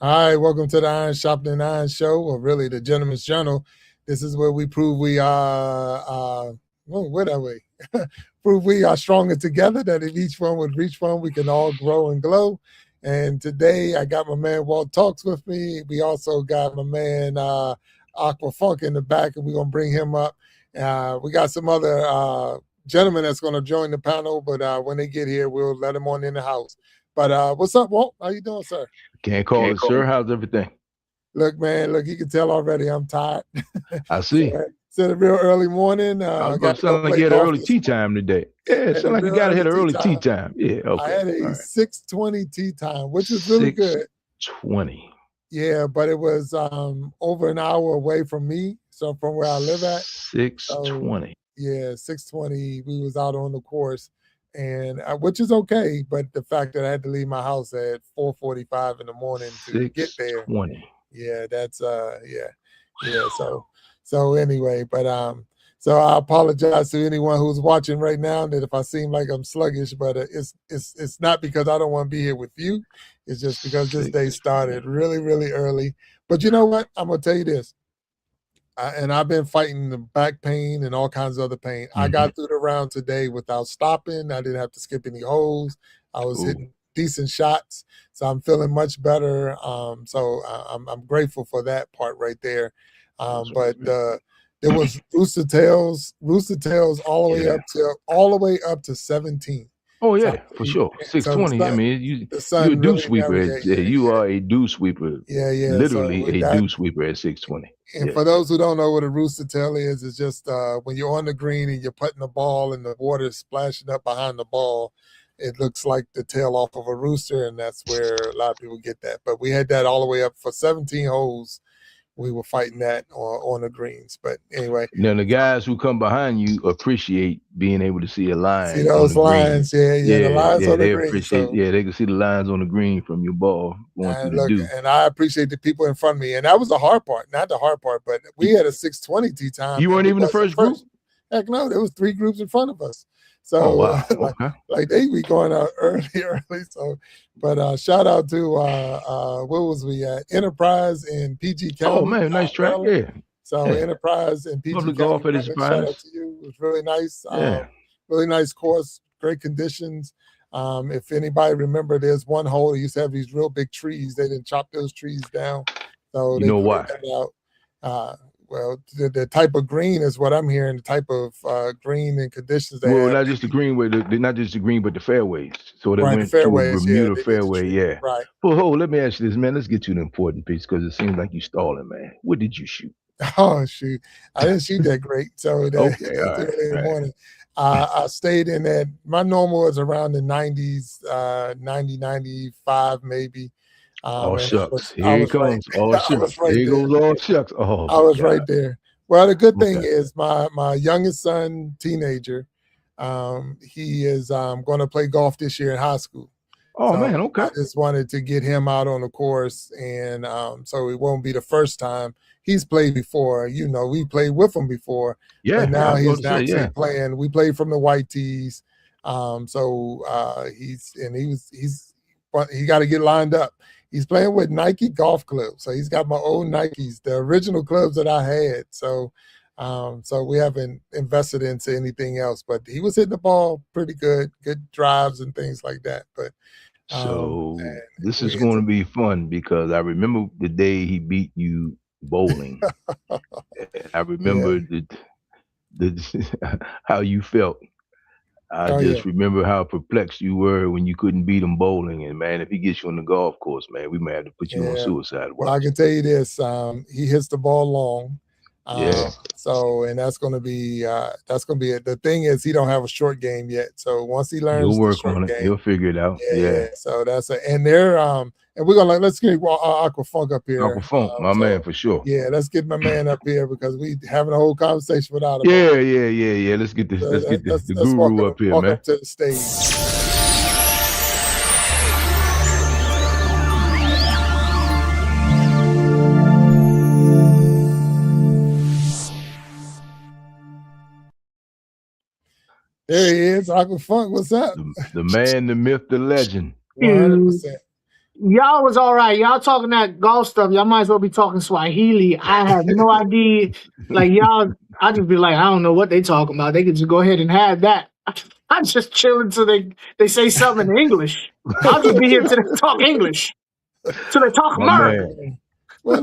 All right, welcome to the Iron Sharpening Iron Show, or really the Gentleman's Journal. This is where we prove we are, what are we? Prove we are stronger together, that if each one would reach one, we can all grow and glow. And today I got my man Walt Talks with me. We also got my man Aqua Funk in the back, and we're going to bring him up. We got some other gentlemen that's going to join the panel, but when they get here, we'll let them on in the house. But what's up, Walt? How you doing, sir? Can't call it, sir. How's everything? Look, man, look, you can tell already I'm tired. I see. It's a real early morning. I was I going got to to go sound like play you had an golf early this tea morning. time today. Yeah, it Had sound a like you real got to hit an early early tea tea time. time. Yeah, I okay. had a All right. 6:20 tea time, which was really good. 6:20. Yeah, but it was over an hour away from me, so from where I live at. So 6:20. yeah, 6:20. We was out on the course, and which is okay. But the fact that I had to leave my house at 4:45 in the morning to get there, 6:20. yeah, that's yeah. So anyway, but so I apologize to anyone who's watching right now that if I seem like I'm sluggish, but it's not because I don't want to be here with you. It's just because this day started 6:20. really early. But you know what? I'm gonna tell you this. And I've been fighting the back pain and all kinds of other pain. I got through the round today without stopping. I didn't have to skip any holes. I was Ooh, hitting decent shots, so I'm feeling much better. So I'm grateful for that part right there. that's But there was rooster tails yeah. all the way up to 17. Oh So yeah, for sure. so the 6:20. I sun mean, the you're a sun dew really sweeper. never You are a dew sweeper. yeah. Literally So a that dew sweeper at 6:20. and Yeah. for those who don't know what a rooster tail is, it's just when you're on the green and you're putting the ball and the water is splashing up behind the ball, it looks like the tail off of a rooster, and that's where a lot of people get that. But we had that all the way up for 17 holes. We were fighting that on the greens. But anyway, Now the guys who come behind you appreciate being able to see a see line on those the green. lines, yeah, the lines Yeah, on the they green. appreciate. So Yeah, they can see the lines on the green from your ball going through and the look, dew. and I appreciate the people in front of me, and that was the hard part, not the hard part, but we You, had a 6:20 tee time, you and weren't we even the wasn't first group. first. Heck no, there was three groups in front of us. Oh So wow. Okay. like they be going out early. So, but shout out to where was we at? Enterprise in PG Oh County, man, nice track. Maryland. Yeah, So yeah. Enterprise in PG Public County, golf at its Maryland. Shout out finest. to you. It was really nice. Yeah. Really nice course, great conditions. If anybody remember, there's one hole that used to have these real big trees. They didn't chop those trees down, so You they know cleared why? that out. Well, the type of green is what I'm hearing. The type of green and conditions they Well, have. not just the greenway, not just the green, but the fairways. So they Right, the went to a fairways. Yeah, Bermuda they did the fairway. tree. Yeah. Right. Well, let me ask you this, man. Let's get to the important piece because it seems like you stalling, man. What did you shoot? Oh shoot, I didn't shoot that great, so that Okay. All it's right. early in the All right. morning. I stayed in that. My normal is around the 90s, 90, 95 maybe. All And shucks. I Here it was right, comes. All I was shucks. right There there. goes all shucks. Oh I my was God. right there. Well, the good thing Okay. is my youngest son, teenager, he is going to play golf this year in high school. Oh So man. I Okay. just wanted to get him out on the course, and so it won't be the first time he's played before. You know, we played with him before, but Yeah. Yeah. I now was going he's to say actually yeah. playing. We played from the white tees, so he got to get lined up. He's playing with Nike golf clubs, so he's got my old Nikes, the original clubs that I had. So we haven't invested into anything else, but he was hitting the ball pretty good drives and things like that. But So and this is we going ended. to be fun because I remember the day he beat you bowling, and I Yeah. remember the how you felt. I Oh yeah. just remember how perplexed you were when you couldn't beat him bowling. And man, if he gets you on the golf course, man, we may have to put you on Yeah. suicide Well, I watch. can tell you this: he hits the ball long. Yeah, So and that's gonna be it. The thing is, he don't have a short game yet. So once he you'll learns the work short on it. game, You'll figure it out. yeah. Yeah. So that's a and they're and we're gonna let's get Aqua Funk up Uncle here. Funk, my man, So for sure. yeah, let's get my man up here because we having a whole conversation without him. Yeah. Let's get this. So Let's get the let's guru up here, walk man. up to the stage. There he is, Aqua Funk. What's up? The man, the myth, the legend. 100%. Y'all was all right. Y'all talking that golf stuff. Y'all might as well be talking Swahili. I have no idea. Like y'all, I just be like, I don't know what they talking about. They could just go ahead and have that. I'm just chilling till they say something in English. I'll just be here till they talk English. Till they talk My American. man. Well,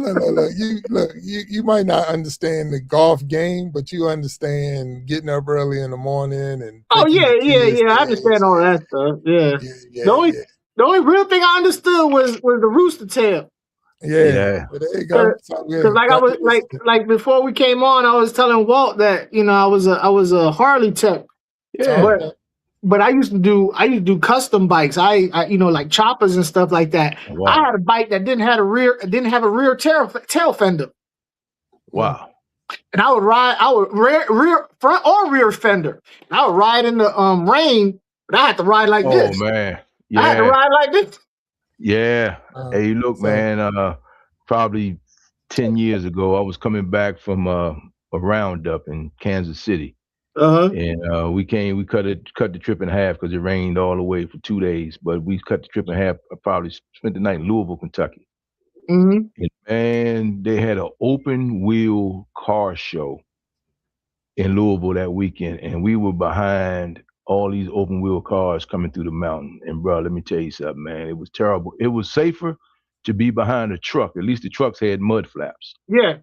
you might not understand the golf game, but you understand getting up early in the morning and Oh taking yeah, your yeah, kids yeah. I understand things. all that stuff. Yeah. Yeah, The yeah, only yeah, the only real thing I understood was the rooster tail. yeah. Yeah. Well, there you Cause, go. So yeah, 'cause like I got to was listen. like before we came on, I was telling Walt that I was a Harley tech, Yeah. but Okay. I used to do custom bikes. I like choppers and stuff like that. Oh, I wow. had a bike that didn't have a rear tail fender, Mm. Wow. and I would rear front or rear fender. And I would ride in the rain, but I had to ride like Oh this. man. I had to Yeah. ride like this. Yeah. Hey, look, So man, probably 10 years ago, I was coming back from a roundup in Kansas City. Uh huh. And cut the trip in half because it rained all the way for 2 days. But we cut the trip in half. I probably spent the night in Louisville, Kentucky. Hmm. And man, they had an open wheel car show in Louisville that weekend, and we were behind all these open wheel cars coming through the mountain. And bro, let me tell you something, man. It was terrible. It was safer to be behind a truck. At least the trucks had mud flaps Yeah.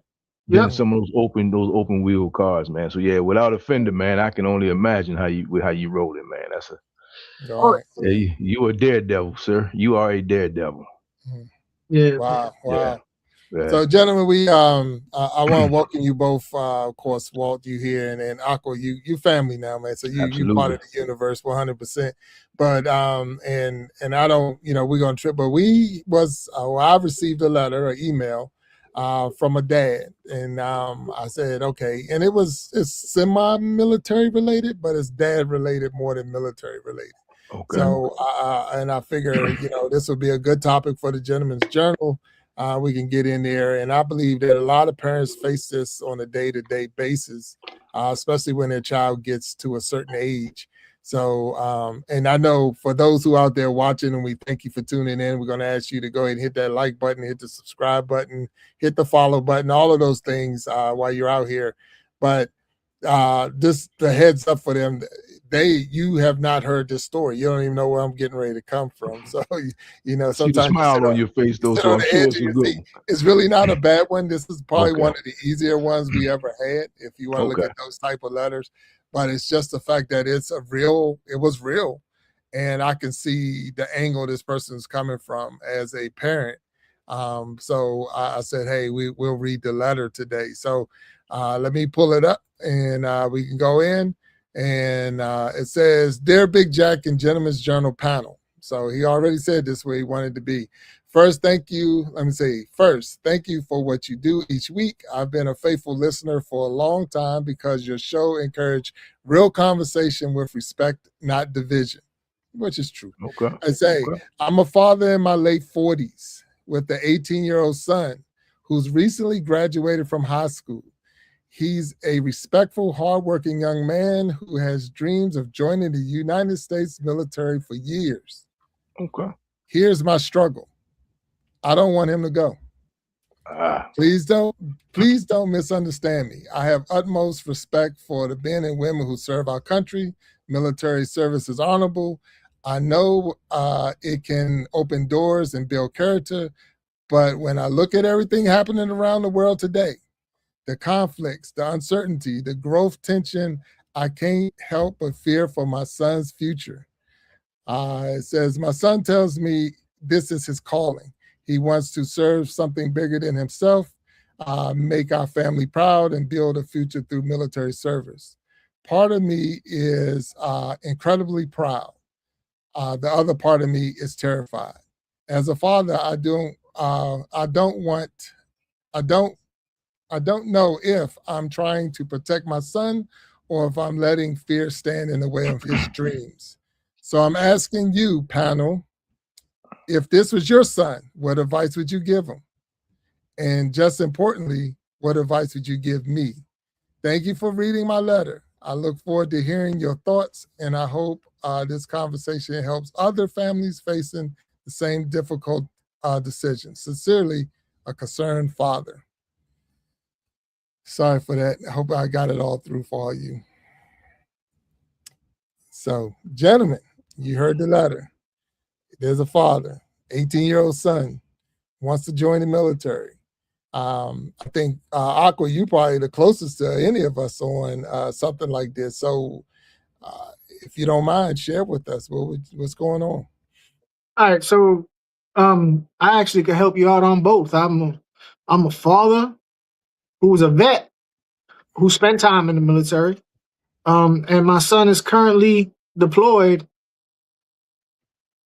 than Yep. mm, some of those open wheel cars, man. So yeah, without a fender, man, I can only imagine how you roll it, man. That's a all Oh right. yeah, you a daredevil, sir. You are a daredevil. Mm. yeah. Wow, Yeah, wow. yeah. So, gentlemen, I want to welcome you both. Of course, Walt, you here, and Aqua, you family now, man. So you part Absolutely. of the universe, 100%. But and I don't, we're gonna trip, but I received a letter, an email, from a dad, and I said okay, and it's semi-military related, but it's dad related more than military related. Okay. So, and I figure, this would be a good topic for the Gentleman's Journal. We can get in there. And I believe that a lot of parents face this on a day to day basis, especially when their child gets to a certain age. So, and I know for those who out there watching, and we thank you for tuning in, we're going to ask you to go ahead and hit that like button, hit the subscribe button, hit the follow button, all of those things while you're out here. But just the heads up for them, you have not heard this story. You don't even know where I'm getting ready to come from. So, I see the sometimes smile on your face, you though, sit so on I'm the sure edge it's of a your good seat. one. It's really not a bad one. This is probably Okay. one of the easier ones we ever had, if you want to look Okay. at those type of letters. But it's just the fact that it was real. And I can see the angle this person's coming from as a parent. So I said, hey, we'll read the letter today. So let me pull it up and we can go in. And it says, Dear Big Jack and Gentleman's Journal panel. So he already said this where he wanted to be. First, thank you. Let me say, first, thank you for what you do each week. I've been a faithful listener for a long time because your show encouraged real conversation with respect, not division, which is true. Okay. I say, Okay. I'm a father in my late 40s with an 18-year-old son who's recently graduated from high school. He's a respectful, hardworking young man who has dreams of joining the United States military for years. Okay. Here's my struggle. I don't want him to go. Ah. Please don't, please don't misunderstand me. I have utmost respect for the men and women who serve our country. Military service is honorable. I know it can open doors and build character, but when I look at everything happening around the world today, the conflicts, the uncertainty, the growth tension, I can't help but fear for my son's future. It says, My son tells me this is his calling. He wants to serve something bigger than himself, make our family proud, and build a future through military service. Part of me is incredibly proud. The other part of me is terrified. As a father, I don't want, I don't I don't know if I'm trying to protect my son or if I'm letting fear stand in the way of his dreams. So I'm asking you, panel, if this was your son, what advice would you give him? And just importantly, what advice would you give me? Thank you for reading my letter. I look forward to hearing your thoughts, and I hope this conversation helps other families facing the same decision. Sincerely, a concerned father. Sorry for that. I hope I got it all through for all you. So, gentlemen, you heard the letter. There's a father, 18-year-old son, wants to join the military. I think Aqua, you probably the closest to any of us on something like this. So, if you don't mind, share with us what's going on. All right, so I actually can help you out on both. I'm a father who's a vet who spent time in the military, and my son is currently deployed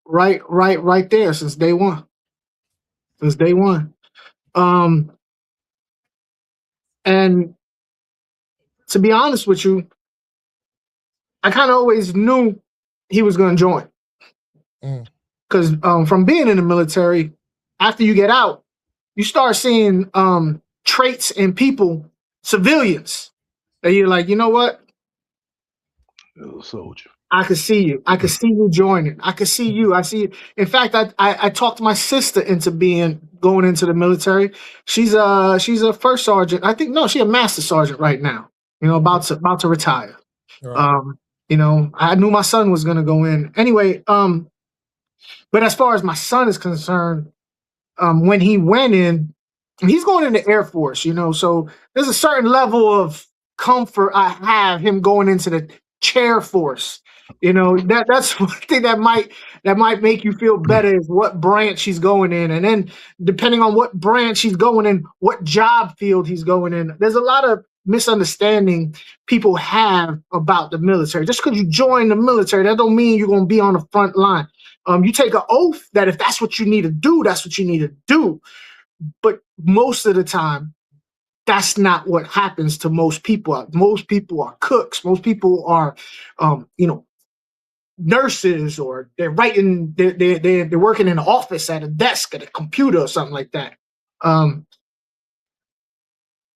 right there since day one. Since day one, and to be honest with you, I kind of always knew he was going to join because from being in the military, after you get out, you start seeing traits in people, civilians, that you're like, you know what? Little soldier. I could see you. I could see you joining. I could see you. I see you. In fact, I talked my sister into going into the military. She's a first sergeant. I think no, she's a master sergeant right now. You know, about to retire. Right. You know, I knew my son was gonna go in anyway. But as far as my son is concerned, when he went in, he's going in the Air Force, you know, so there's a certain level of comfort I have him going into the chair force. You know, that's one thing that might make you feel better is what branch he's going in. And then depending on what branch he's going in, what job field he's going in. There's a lot of misunderstanding people have about the military. Just because you join the military, that don't mean you're going to be on the front line. You take an oath that if that's what you need to do, that's what you need to do. But most of the time, that's not what happens to most people. Most people are cooks. Most people are, you know, nurses, or they're writing. They're working in an office at a desk at a computer or something like that.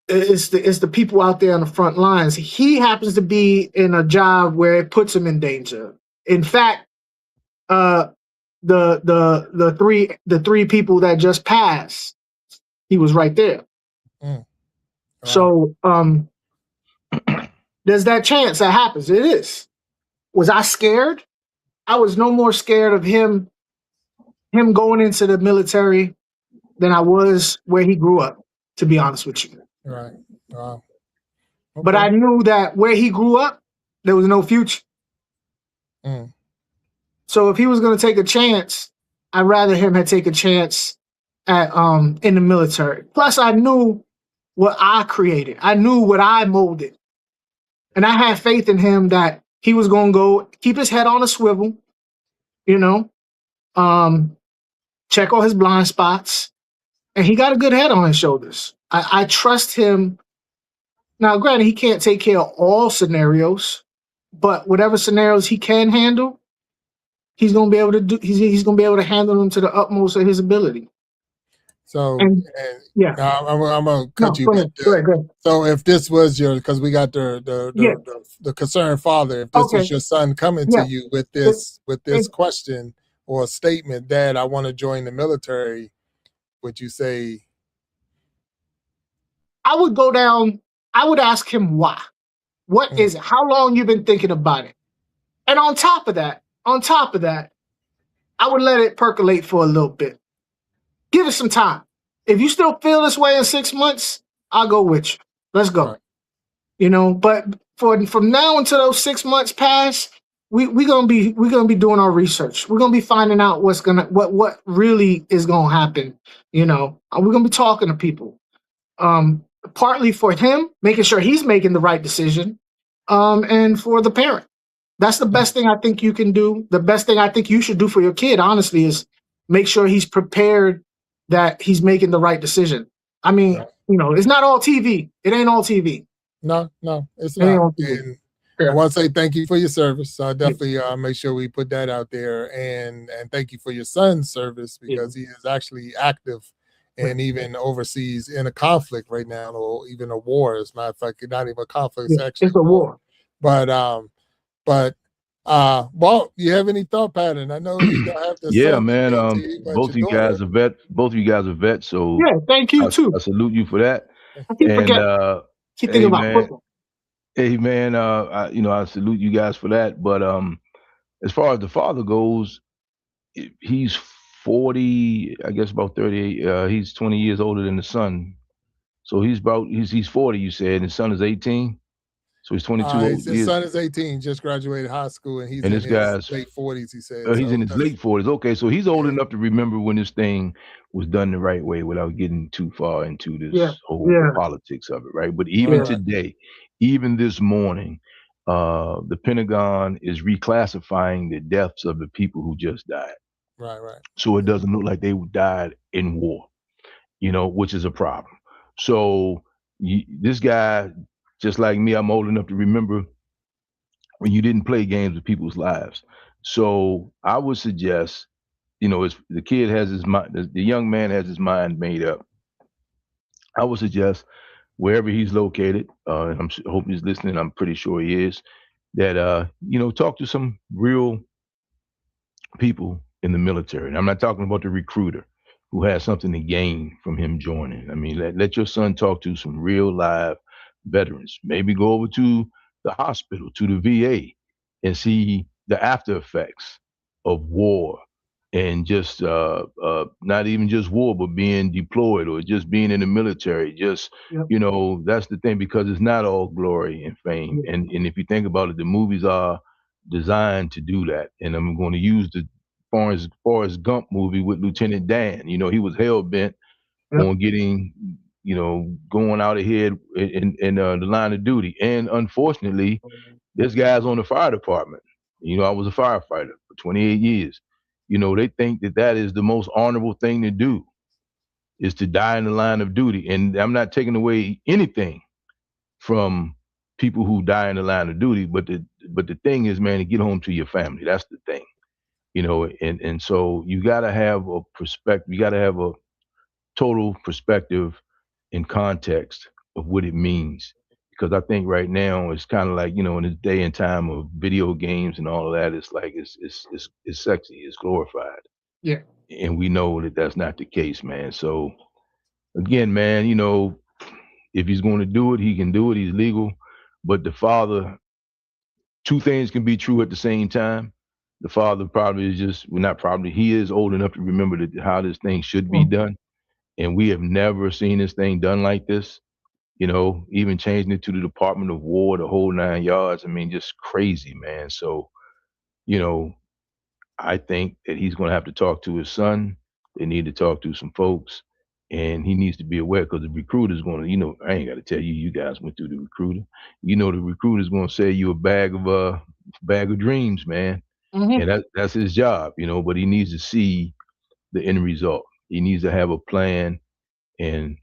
It's the people out there on the front lines. He happens to be in a job where it puts him in danger. In fact, the three people that just passed, he was right there. Right. So there's that chance that happens. It is. Was I scared? I was no more scared of him going into the military than I was where he grew up, to be honest with you. Right. Wow. Okay. But I knew that where he grew up, there was no future. So if he was going to take a chance, I'd rather him had take a chance at in the military. Plus, I knew what I created. I knew what I molded. And I had faith in him that he was going to go keep his head on a swivel, you know, check all his blind spots. And he got a good head on his shoulders. I trust him. Now, granted, he can't take care of all scenarios, but whatever scenarios he can handle, he's going to be able to do. He's going to be able to handle them to the utmost of his ability. So, yeah, I'm gonna cut you. Go ahead. So, if this was your, because we got the concerned father, if this was your son coming to you with this question or statement, Dad, I want to join the military, would you say? I would go down. I would ask him why. What is it? How long you been thinking about it? And on top of that, I would let it percolate for a little bit. Give it some time. If you still feel this way in 6 months, I'll go with you. Let's go. Right. You know, but from now until those 6 months pass, we're gonna be doing our research. We're gonna be finding out what really is gonna happen. You know, we're gonna be talking to people. Partly for him, making sure he's making the right decision, and for the parent. That's the best thing I think you can do. The best thing I think you should do for your kid, honestly, is make sure he's prepared that he's making the right decision. I mean, you know, it's not all TV. It ain't all TV. No, it's not. And I want to say thank you for your service. So I definitely make sure we put that out there. And thank you for your son's service, because he is actually active and even overseas in a conflict right now, or even a war. As a matter of fact, not even a conflict, it's actually a war. But Walt, you have any thought pattern? I know you don't have the Yeah, son to man. speak to you, but Both your of you guys daughter. are vet. Both of you guys are vets. So Yeah, thank you too. I salute you for that. I keep And forgetting. Keep thinking hey, about man. football. Hey, man. I salute you guys for that. But as far as the father goes, he's 40. I guess about 38. He's 20 years older than the son. So he's 40. You said, and his son is 18. So he's 22 His years. son is 18, just graduated high school, and he's And in this his guy's late 40s. He said he's in so. his That's late 40s. Okay, so he's old yeah, enough to remember when this thing was done the right way without getting too far into Yeah, this whole yeah, politics of it, right? But right, even yeah, right, today, even this morning, the Pentagon is reclassifying the deaths of the people who just died. right, right. So it Yeah, doesn't look like they died in war, which is a problem. So this guy, just like me, I'm old enough to remember when you didn't play games with people's lives. So I would suggest, the kid has his mind, the young man has his mind made up. I would suggest wherever he's located, and hope he's listening. I'm pretty sure he is. That talk to some real people in the military. And I'm not talking about the recruiter who has something to gain from him joining. I mean, let your son talk to some real live veterans. Maybe go over to the hospital, to the VA, and see the after effects of war and just not even just war, but being deployed or just being in the military. Just, yep, that's the thing, because it's not all glory and fame. yeah, And if you think about it, the movies are designed to do that. And I'm going to use the Forrest Gump movie with Lieutenant Dan. He was hell bent yep, on getting, going out ahead in the line of duty. And unfortunately, this guy's on the fire department. I was a firefighter for 28 years. They think that that is the most honorable thing to do, is to die in the line of duty. And I'm not taking away anything from people who die in the line of duty, but the thing is, man, to get home to your family. That's the thing. And so you got to have a perspective. You got to have a total perspective and context of what it means. Because I think right now it's kind of like, in this day and time of video games and all of that, it's like it's sexy, it's glorified, yeah. and we know that that's not the case, man. So again, man, if he's going to do it, he can do it. He's legal, but the father, two things can be true at the same time. The father probably is just, well, not probably, he is old enough to remember how this thing should be Mm, done. And we have never seen this thing done like this, even changing it to the Department of War, the whole 9 yards. I mean, just crazy, man. So, you know, I think that he's going to have to talk to his son. They need to talk to some folks. And he needs to be aware, because the recruiter's going to, I ain't got to tell you, you guys went through the recruiter. The recruiter's going to sell you a bag of dreams, man. mm-hmm. And that's his job, but he needs to see the end result. He needs to have a plan and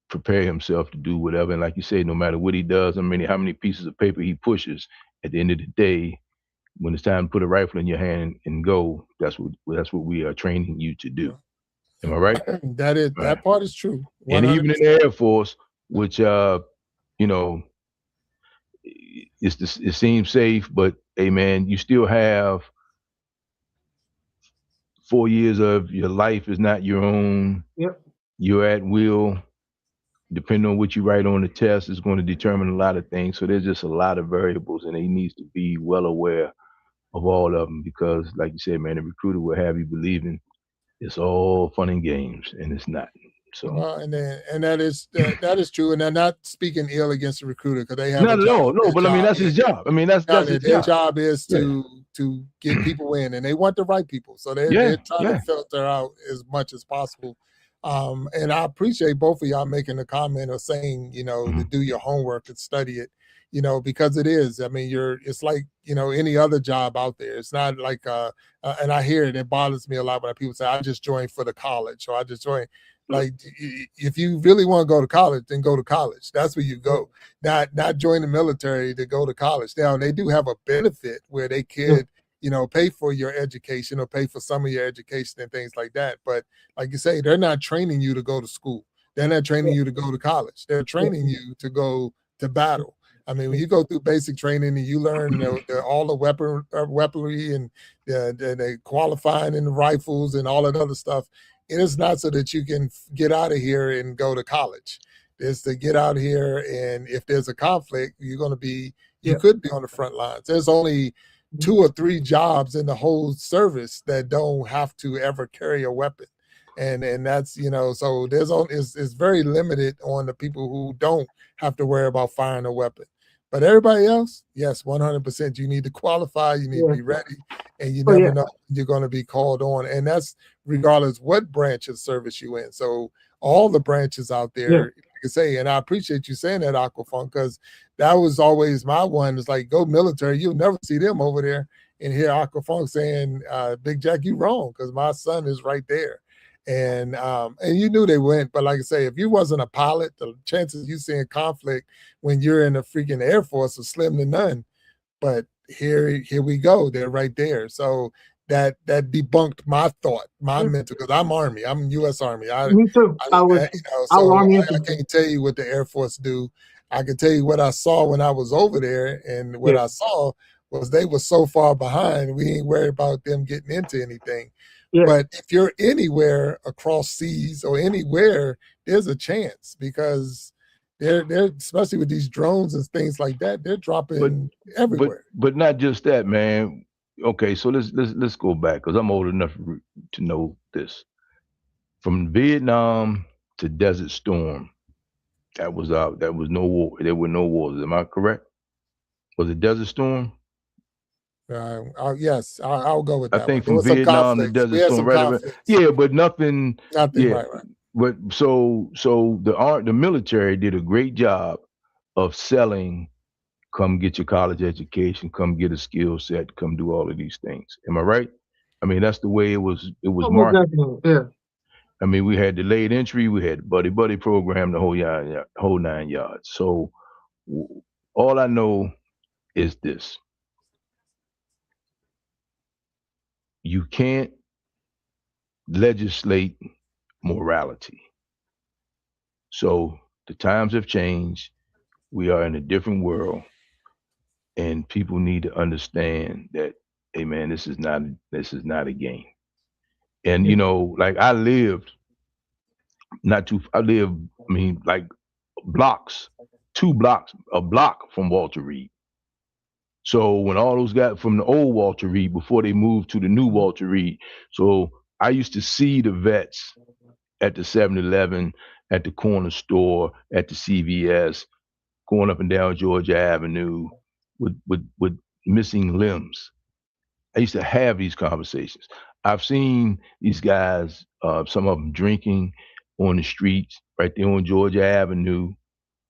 prepare himself to do whatever. And like you say, no matter what he does, how many pieces of paper he pushes, at the end of the day, when it's time to put a rifle in your hand and go, that's what we are training you to do. Am I right? Right. that part is true, And even in 100%. the Air Force, which you know, it seems safe, but hey, man, you still have 4 years of your life is not your own. Yep. You're at will. Depending on what you write on the test is going to determine a lot of things. So there's just a lot of variables, and he needs to be well aware of all of them, because, like you said, man, the recruiter will have you believing it's all fun and games, and it's not. So Well, and that is true. And they're not speaking ill against the recruiter, because they have a not at job. all. No, Their but I mean job that's his is job. I mean that's his their job. job is Yeah, to get people in, and they want the right people. So they're yeah, trying to yeah. filter out as much as possible. And I appreciate both of y'all making a comment or saying, to Hmm. do your homework and study it, because it is. I mean, it's like, any other job out there. It's not like, and I hear it. It bothers me a lot when people say, I just joined for the college, or I just joined. Like, if you really want to go to college, then go to college. That's where you go. Not join the military to go to college. Now, they do have a benefit where they Yeah. could, pay for your education or pay for some of your education and things like that. But like you say, they're not training you to go to school. They're not training Yeah. you to go to college. They're Yeah. training you to go to battle. I mean, when you go through basic training and you learn all the weaponry and the qualifying and the rifles and all that other stuff, it is not so that you can get out of here and go to college. It's to get out here, and if there's a conflict, you could be on the front lines. There's only 2 or 3 jobs in the whole service that don't have to ever carry a weapon. And that's, so there's only, it's very limited on the people who don't have to worry about firing a weapon. But everybody else, yes, 100%. You need to qualify, you need to be ready, and you never know you're going to be called on. And that's regardless what branch of service you in. So all the branches out there, like I say, and I appreciate you saying that, Aquafunk, because that was always my one. It's like, go military, you'll never see them over there and hear Aquafunk saying, Big Jack, you wrong, because my son is right there. And you knew they went, but like I say, if you wasn't a pilot, the chances you seeing conflict when you're in the freaking Air Force are slim to none. But here we go, they're right there. So that debunked my thought, my mental, because I'm Army, I'm U.S. Army. Me too. I can't tell you what the Air Force do. I can tell you what I saw when I was over there, and what I saw was they were so far behind, we ain't worried about them getting into anything. But if you're anywhere across seas or anywhere, there's a chance, because they're especially with these drones and things like that, they're dropping everywhere. But not just that, man. Okay, so let's go back, because I'm old enough to know this. From Vietnam to Desert Storm, that was no war. There were no wars. Am I correct? Was it Desert Storm? Yes, I'll go with that. I think from Vietnam to Desert Storm, right? Yeah, but nothing. Right. But so the military did a great job of selling. Come get your college education. Come get a skill set. Come do all of these things. Am I right? I mean, that's the way it was. It was marketed. Yeah. I mean, we had delayed entry. We had the buddy program, the whole 9 yards. So all I know is this: you can't legislate morality. So the times have changed. We are in a different world, and people need to understand that, hey man, this is not a game. And like I lived like blocks, 2 blocks, a block from Walter Reed. So when all those guys from the old Walter Reed, before they moved to the new Walter Reed, so I used to see the vets at the 7-Eleven, at the corner store, at the CVS, going up and down Georgia Avenue with missing limbs. I used to have these conversations. I've seen these guys, some of them drinking on the streets right there on Georgia Avenue,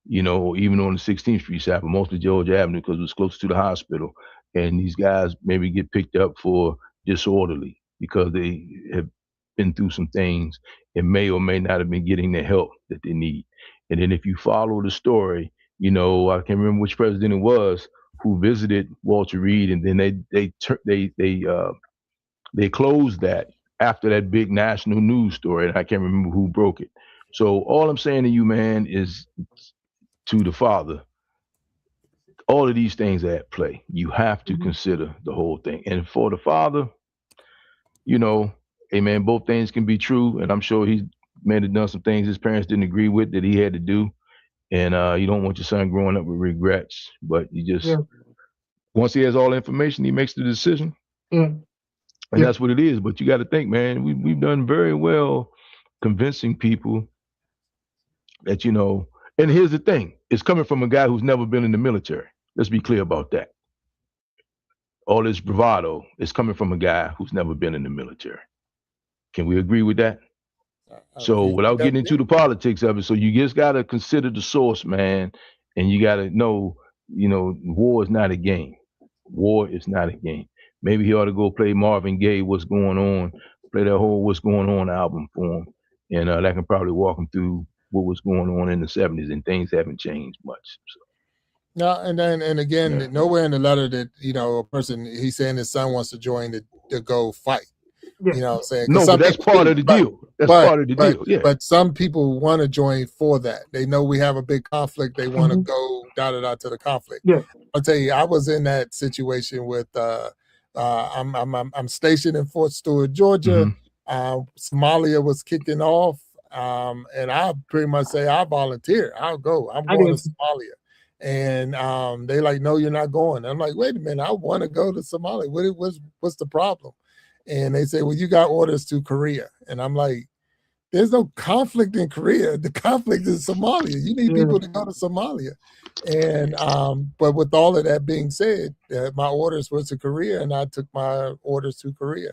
even on the 16th Street side, but mostly Georgia Avenue because it was close to the hospital. And these guys maybe get picked up for disorderly because they have been through some things and may or may not have been getting the help that they need. And then if you follow the story, I can't remember which president it was who visited Walter Reed, and then they closed that after that big national news story, and I can't remember who broke it. So all I'm saying to you, man, is to the father, all of these things are at play. You have to consider the whole thing. And for the father, hey man, both things can be true. And I'm sure he may have done some things his parents didn't agree with that he had to do. And you don't want your son growing up with regrets, but you just, once he has all the information, he makes the decision. And that's what it is. But you got to think, man, we've done very well convincing people that, and here's the thing, it's coming from a guy who's never been in the military. Let's be clear about that. All this bravado is coming from a guy who's never been in the military. Can we agree with that? So without getting into the politics of it, so you just got to consider the source, man. And you got to know, war is not a game. War is not a game. Maybe he ought to go play Marvin Gaye, What's Going On, play that whole What's Going On album for him. And that can probably walk him through what was going on in the 70s, and things haven't changed much. So. No, and again, nowhere in the letter that, a person, he's saying his son wants to join to go fight. Yeah. You know what I'm saying? No, but that's part of the deal. That's part of the deal. Yeah. But some people want to join for that. They know we have a big conflict. They want to go to the conflict. Yeah. I'll tell you, I was in that situation with. I'm stationed in Fort Stewart, Georgia. Somalia was kicking off, and I pretty much say I volunteer. I'll go. I'm going to Somalia. And they like, no, you're not going. I'm like, wait a minute, I want to go to Somalia. What's the problem? And they say, well, you got orders to Korea. And I'm like, there's no conflict in Korea. The conflict is Somalia. You need people to go to Somalia. And but with all of that being said, my orders were to Korea, and I took my orders to Korea.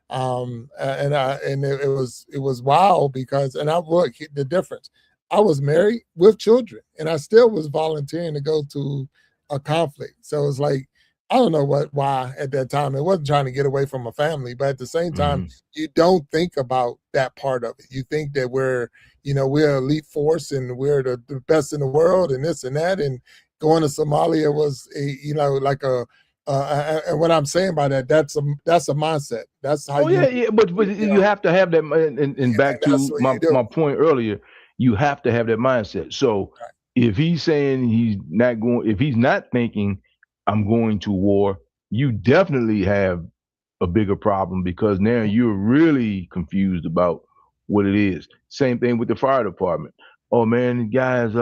And it was wild because, and I look the difference. I was married with children, and I still was volunteering to go to a conflict. So it's like, I don't know why at that time. It wasn't trying to get away from a family, but at the same time, you don't think about that part of it. You think that we're an elite force and we're the best in the world and this and that. And going to Somalia was and what I'm saying by that, that's a mindset. That's how but you have to have that, and back to my point earlier, you have to have that mindset. So if he's saying he's not going, if he's not thinking I'm going to war, you definitely have a bigger problem, because now you're really confused about what it is. Same thing with the fire department. Oh man, guys,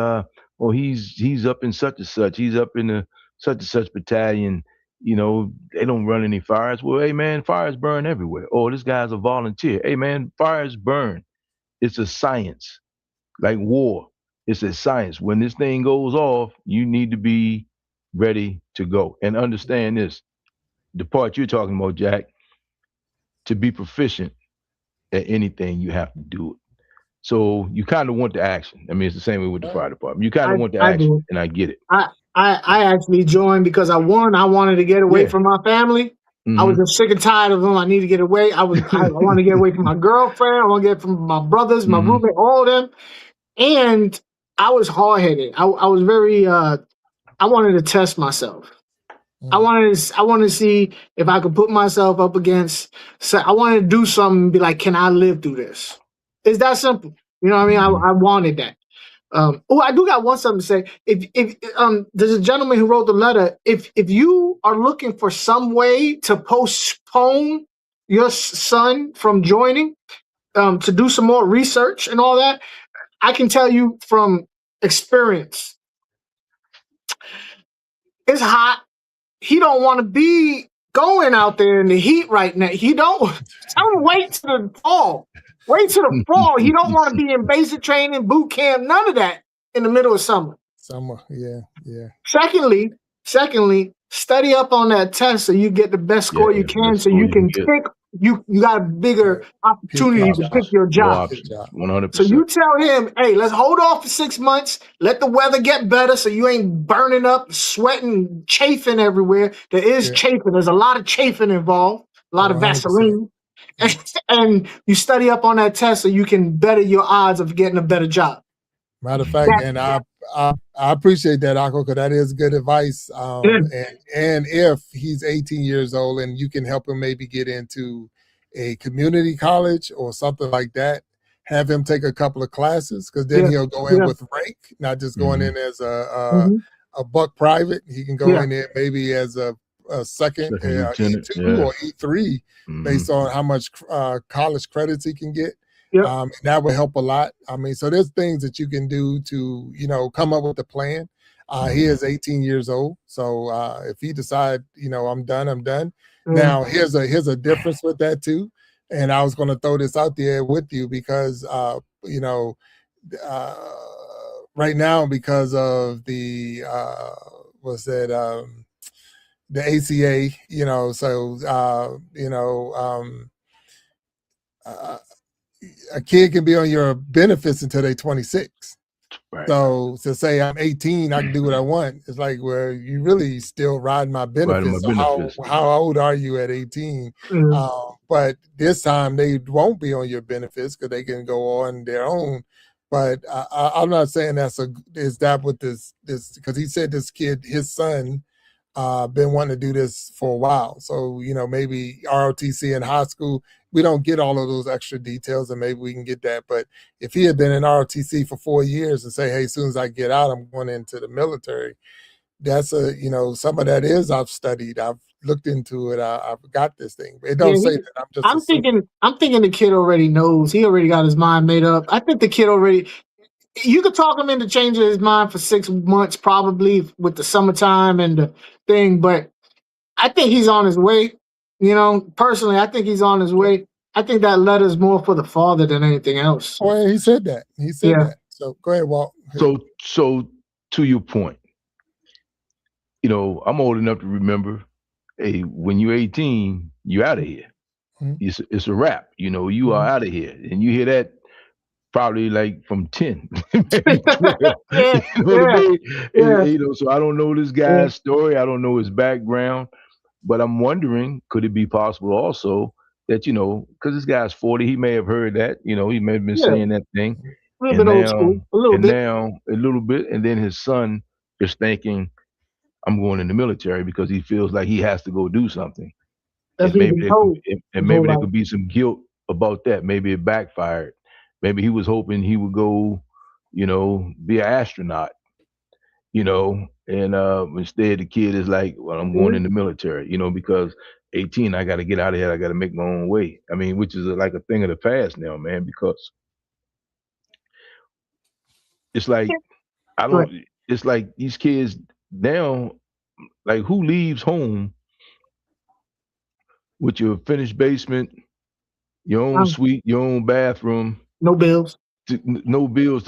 he's up in such and such. He's up in the such and such battalion. They don't run any fires. Well, hey man, fires burn everywhere. Oh, this guy's a volunteer. Hey man, fires burn. It's a science, like war. It's a science. When this thing goes off, you need to be ready to go. And understand this, the part you're talking about, Jack, to be proficient at anything, you have to do it. So you kind of want the action. I mean, it's the same way with the fire department. You kind of want the action, and I get it. I actually joined because I wanted to get away from my family. I was just sick and tired of them. I need to get away. I want to get away from my girlfriend. I want to get from my brothers, my roommate, all of them. And I was hard headed. I was very. I wanted to test myself. I wanted to see if I could put myself up against. So I wanted to do something and be like, can I live through this? It's that simple. You know what I mean? I wanted that. I do got something to say. If there's a gentleman who wrote the letter. If you are looking for some way to postpone your son from joining, to do some more research and all that, I can tell you from experience, it's hot. He don't want to be going out there in the heat right now. He don't. Tell him wait to the fall. Wait till the fall. He don't want to be in basic training, boot camp, none of that in the middle of summer. Yeah. Secondly, study up on that test so you get the best score you can, so you can pick. You got a bigger opportunity to pick your job. 100%. So you tell him, hey, let's hold off for 6 months. Let the weather get better so you ain't burning up, sweating, chafing everywhere. There is chafing. There's a lot of chafing involved, a lot of Vaseline. And you study up on that test so you can better your odds of getting a better job. Matter of fact, and I appreciate that, Akko, because that is good advice. And if he's 18 years old and you can help him maybe get into a community college or something like that, have him take a couple of classes, because then he'll go in with rank, not just going in as a buck private. He can go in there maybe as a second E2 or E3 based on how much college credits he can get. And that would help a lot. I mean, so there's things that you can do to, come up with a plan. He is 18 years old. So if he decide, I'm done. Now, here's a difference with that too. And I was going to throw this out there with you because, right now, because of the, the ACA, a kid can be on your benefits until they're 26. Right. So to say I'm 18, I can do what I want. It's like, well, you really still ride my benefits. How old are you at 18? But this time they won't be on your benefits because they can go on their own. But I'm not saying is that what this because he said this kid, his son, been wanting to do this for a while. So, maybe ROTC in high school, we don't get all of those extra details, and maybe we can get that. But if he had been in ROTC for 4 years and say, hey, as soon as I get out, I'm going into the military, that's some of that is I've studied, I've looked into it, I've got this thing. It don't say that. I'm just assuming. I'm thinking the kid already knows. He already got his mind made up. I think the kid already. You could talk him into changing his mind for 6 months, probably with the summertime and the thing. But I think he's on his way. Personally, I think he's on his way. I think that letter's more for the father than anything else. Oh, he said that. He said that. So go ahead, Walt. So to your point, I'm old enough to remember, hey, when you're 18, you're out of here. Mm-hmm. It's a wrap. You are out of here, and you hear that probably like from 10, maybe 12. So I don't know this guy's story. I don't know his background, but I'm wondering, could it be possible also that, because this guy's 40, he may have heard that, he may have been saying that thing. A little bit old school. A little bit. Now a little bit. And then his son is thinking, I'm going in the military because he feels like he has to go do something. And maybe there could be some guilt about that. Maybe it backfired. Maybe he was hoping he would go, be an astronaut, and instead the kid is like, well, I'm going in the military, because 18, I got to get out of here. I got to make my own way. I mean, which is like a thing of the past now, man, because it's like, it's like these kids now, like, who leaves home with your finished basement, your own suite, your own bathroom, no bills to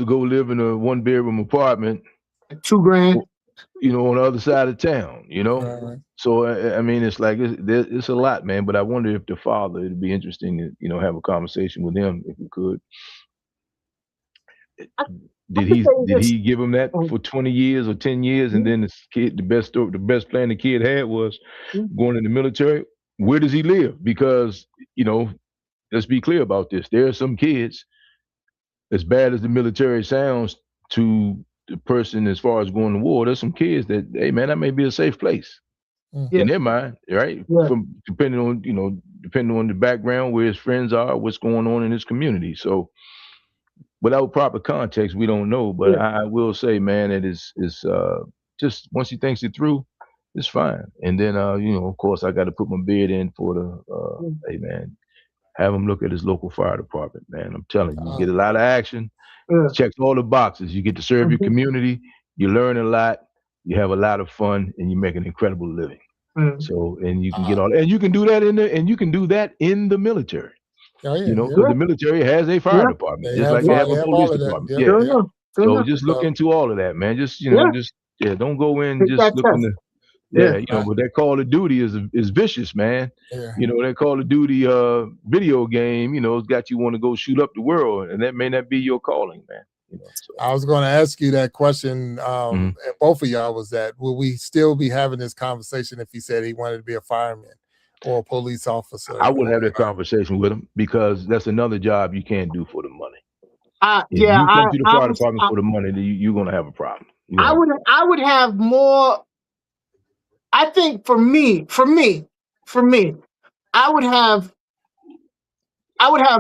go live in a 1-bedroom apartment, $2,000, on the other side of town, Right. So I mean, it's like it's a lot, man. But I wonder if the father, it'd be interesting to have a conversation with him if we could. Did he give him that for 20 years or 10 years, and then the best plan the kid had was going in the military? Where does he live? Because let's be clear about this. There are some kids, as bad as the military sounds to the person as far as going to war, there's some kids that, hey man, that may be a safe place in their mind, right? From depending on the background, where his friends are, what's going on in his community. So without proper context, we don't know. But I will say, man, it is just once he thinks it through, it's fine. And then of course I got to put my bid in for the hey man, have him look at his local fire department, man. I'm telling you, you get a lot of action. Checks all the boxes. You get to serve your community. You learn a lot. You have a lot of fun, and you make an incredible living. So, and you can get all, and you can do that in the military. Because the military has a fire department, just like they have a police department. So just look into all of that, man. Just don't go in just looking to. But that Call of Duty is vicious, man. That Call of Duty video game, it's got you want to go shoot up the world, and that may not be your calling, man. So. I was going to ask you that question, and both of y'all, was that, will we still be having this conversation if he said he wanted to be a fireman or a police officer? I would have that conversation with him, because that's another job you can't do for the money. If you come to the fire department for the money, then you're going to have a problem. I would have more. I think for me, I would have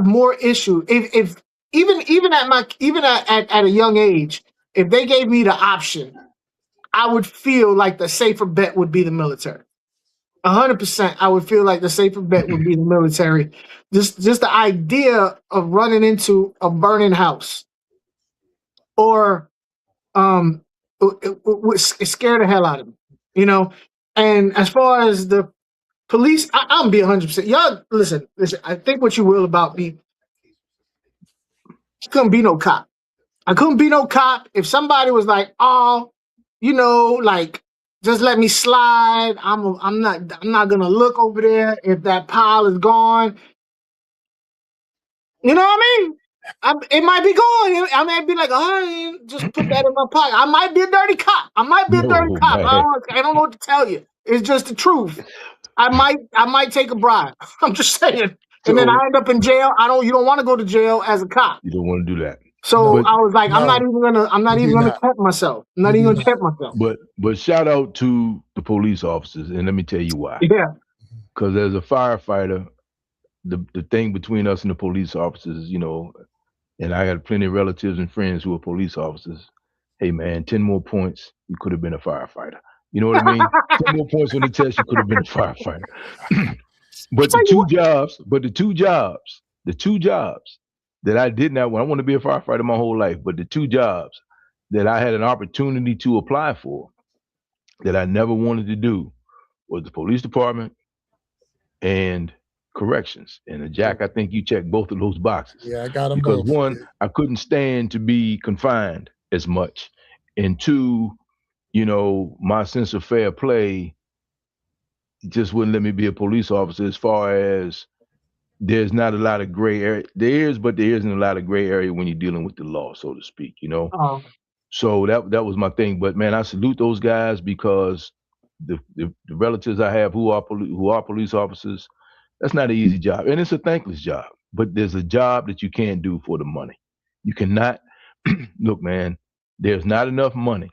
more issue if even at a young age, if they gave me the option, I would feel like the safer bet would be the military. 100%, I would feel like the safer bet would be the military. Just the idea of running into a burning house, or it scared the hell out of me, And as far as the police, I'm be 100%. Y'all listen. I think what you will about me. I couldn't be no cop. I couldn't be no cop if somebody was like, oh, like, just let me slide. I'm not gonna look over there if that pile is gone. You know what I mean? It might be gone. I might be like, all right, just put that in my pocket. I might be a dirty cop. I don't know what to tell you. It's just the truth. I might take a bribe. I'm just saying. And then I end up in jail. You don't want to go to jail as a cop. You don't want to do that. So I was like, I'm not even gonna tempt myself. I'm not even gonna tempt myself. But shout out to the police officers, and let me tell you why. Yeah. Because as a firefighter, the thing between us and the police officers, and I got plenty of relatives and friends who are police officers. Hey man, 10 more points, you could have been a firefighter. You know what I mean? 10 more points on the test, you could have been a firefighter. But Tell you what, the two jobs that I did not want, I want to be a firefighter my whole life, but the two jobs that I had an opportunity to apply for that I never wanted to do was the police department and corrections. And Yeah, Jack, I think you checked both of those boxes yeah, I got them because both. one, Yeah, I couldn't stand to be confined as much, and two, my sense of fair play just wouldn't let me be a police officer as far as there's not a lot of gray area. There is, but there isn't a lot of gray area when you're dealing with the law, so to speak. oh, So that was my thing. But man, I salute those guys because the relatives I have who are police officers, that's not an easy job, and it's a thankless job. But there's a job that you can't do for the money. You cannot look, man. There's not enough money.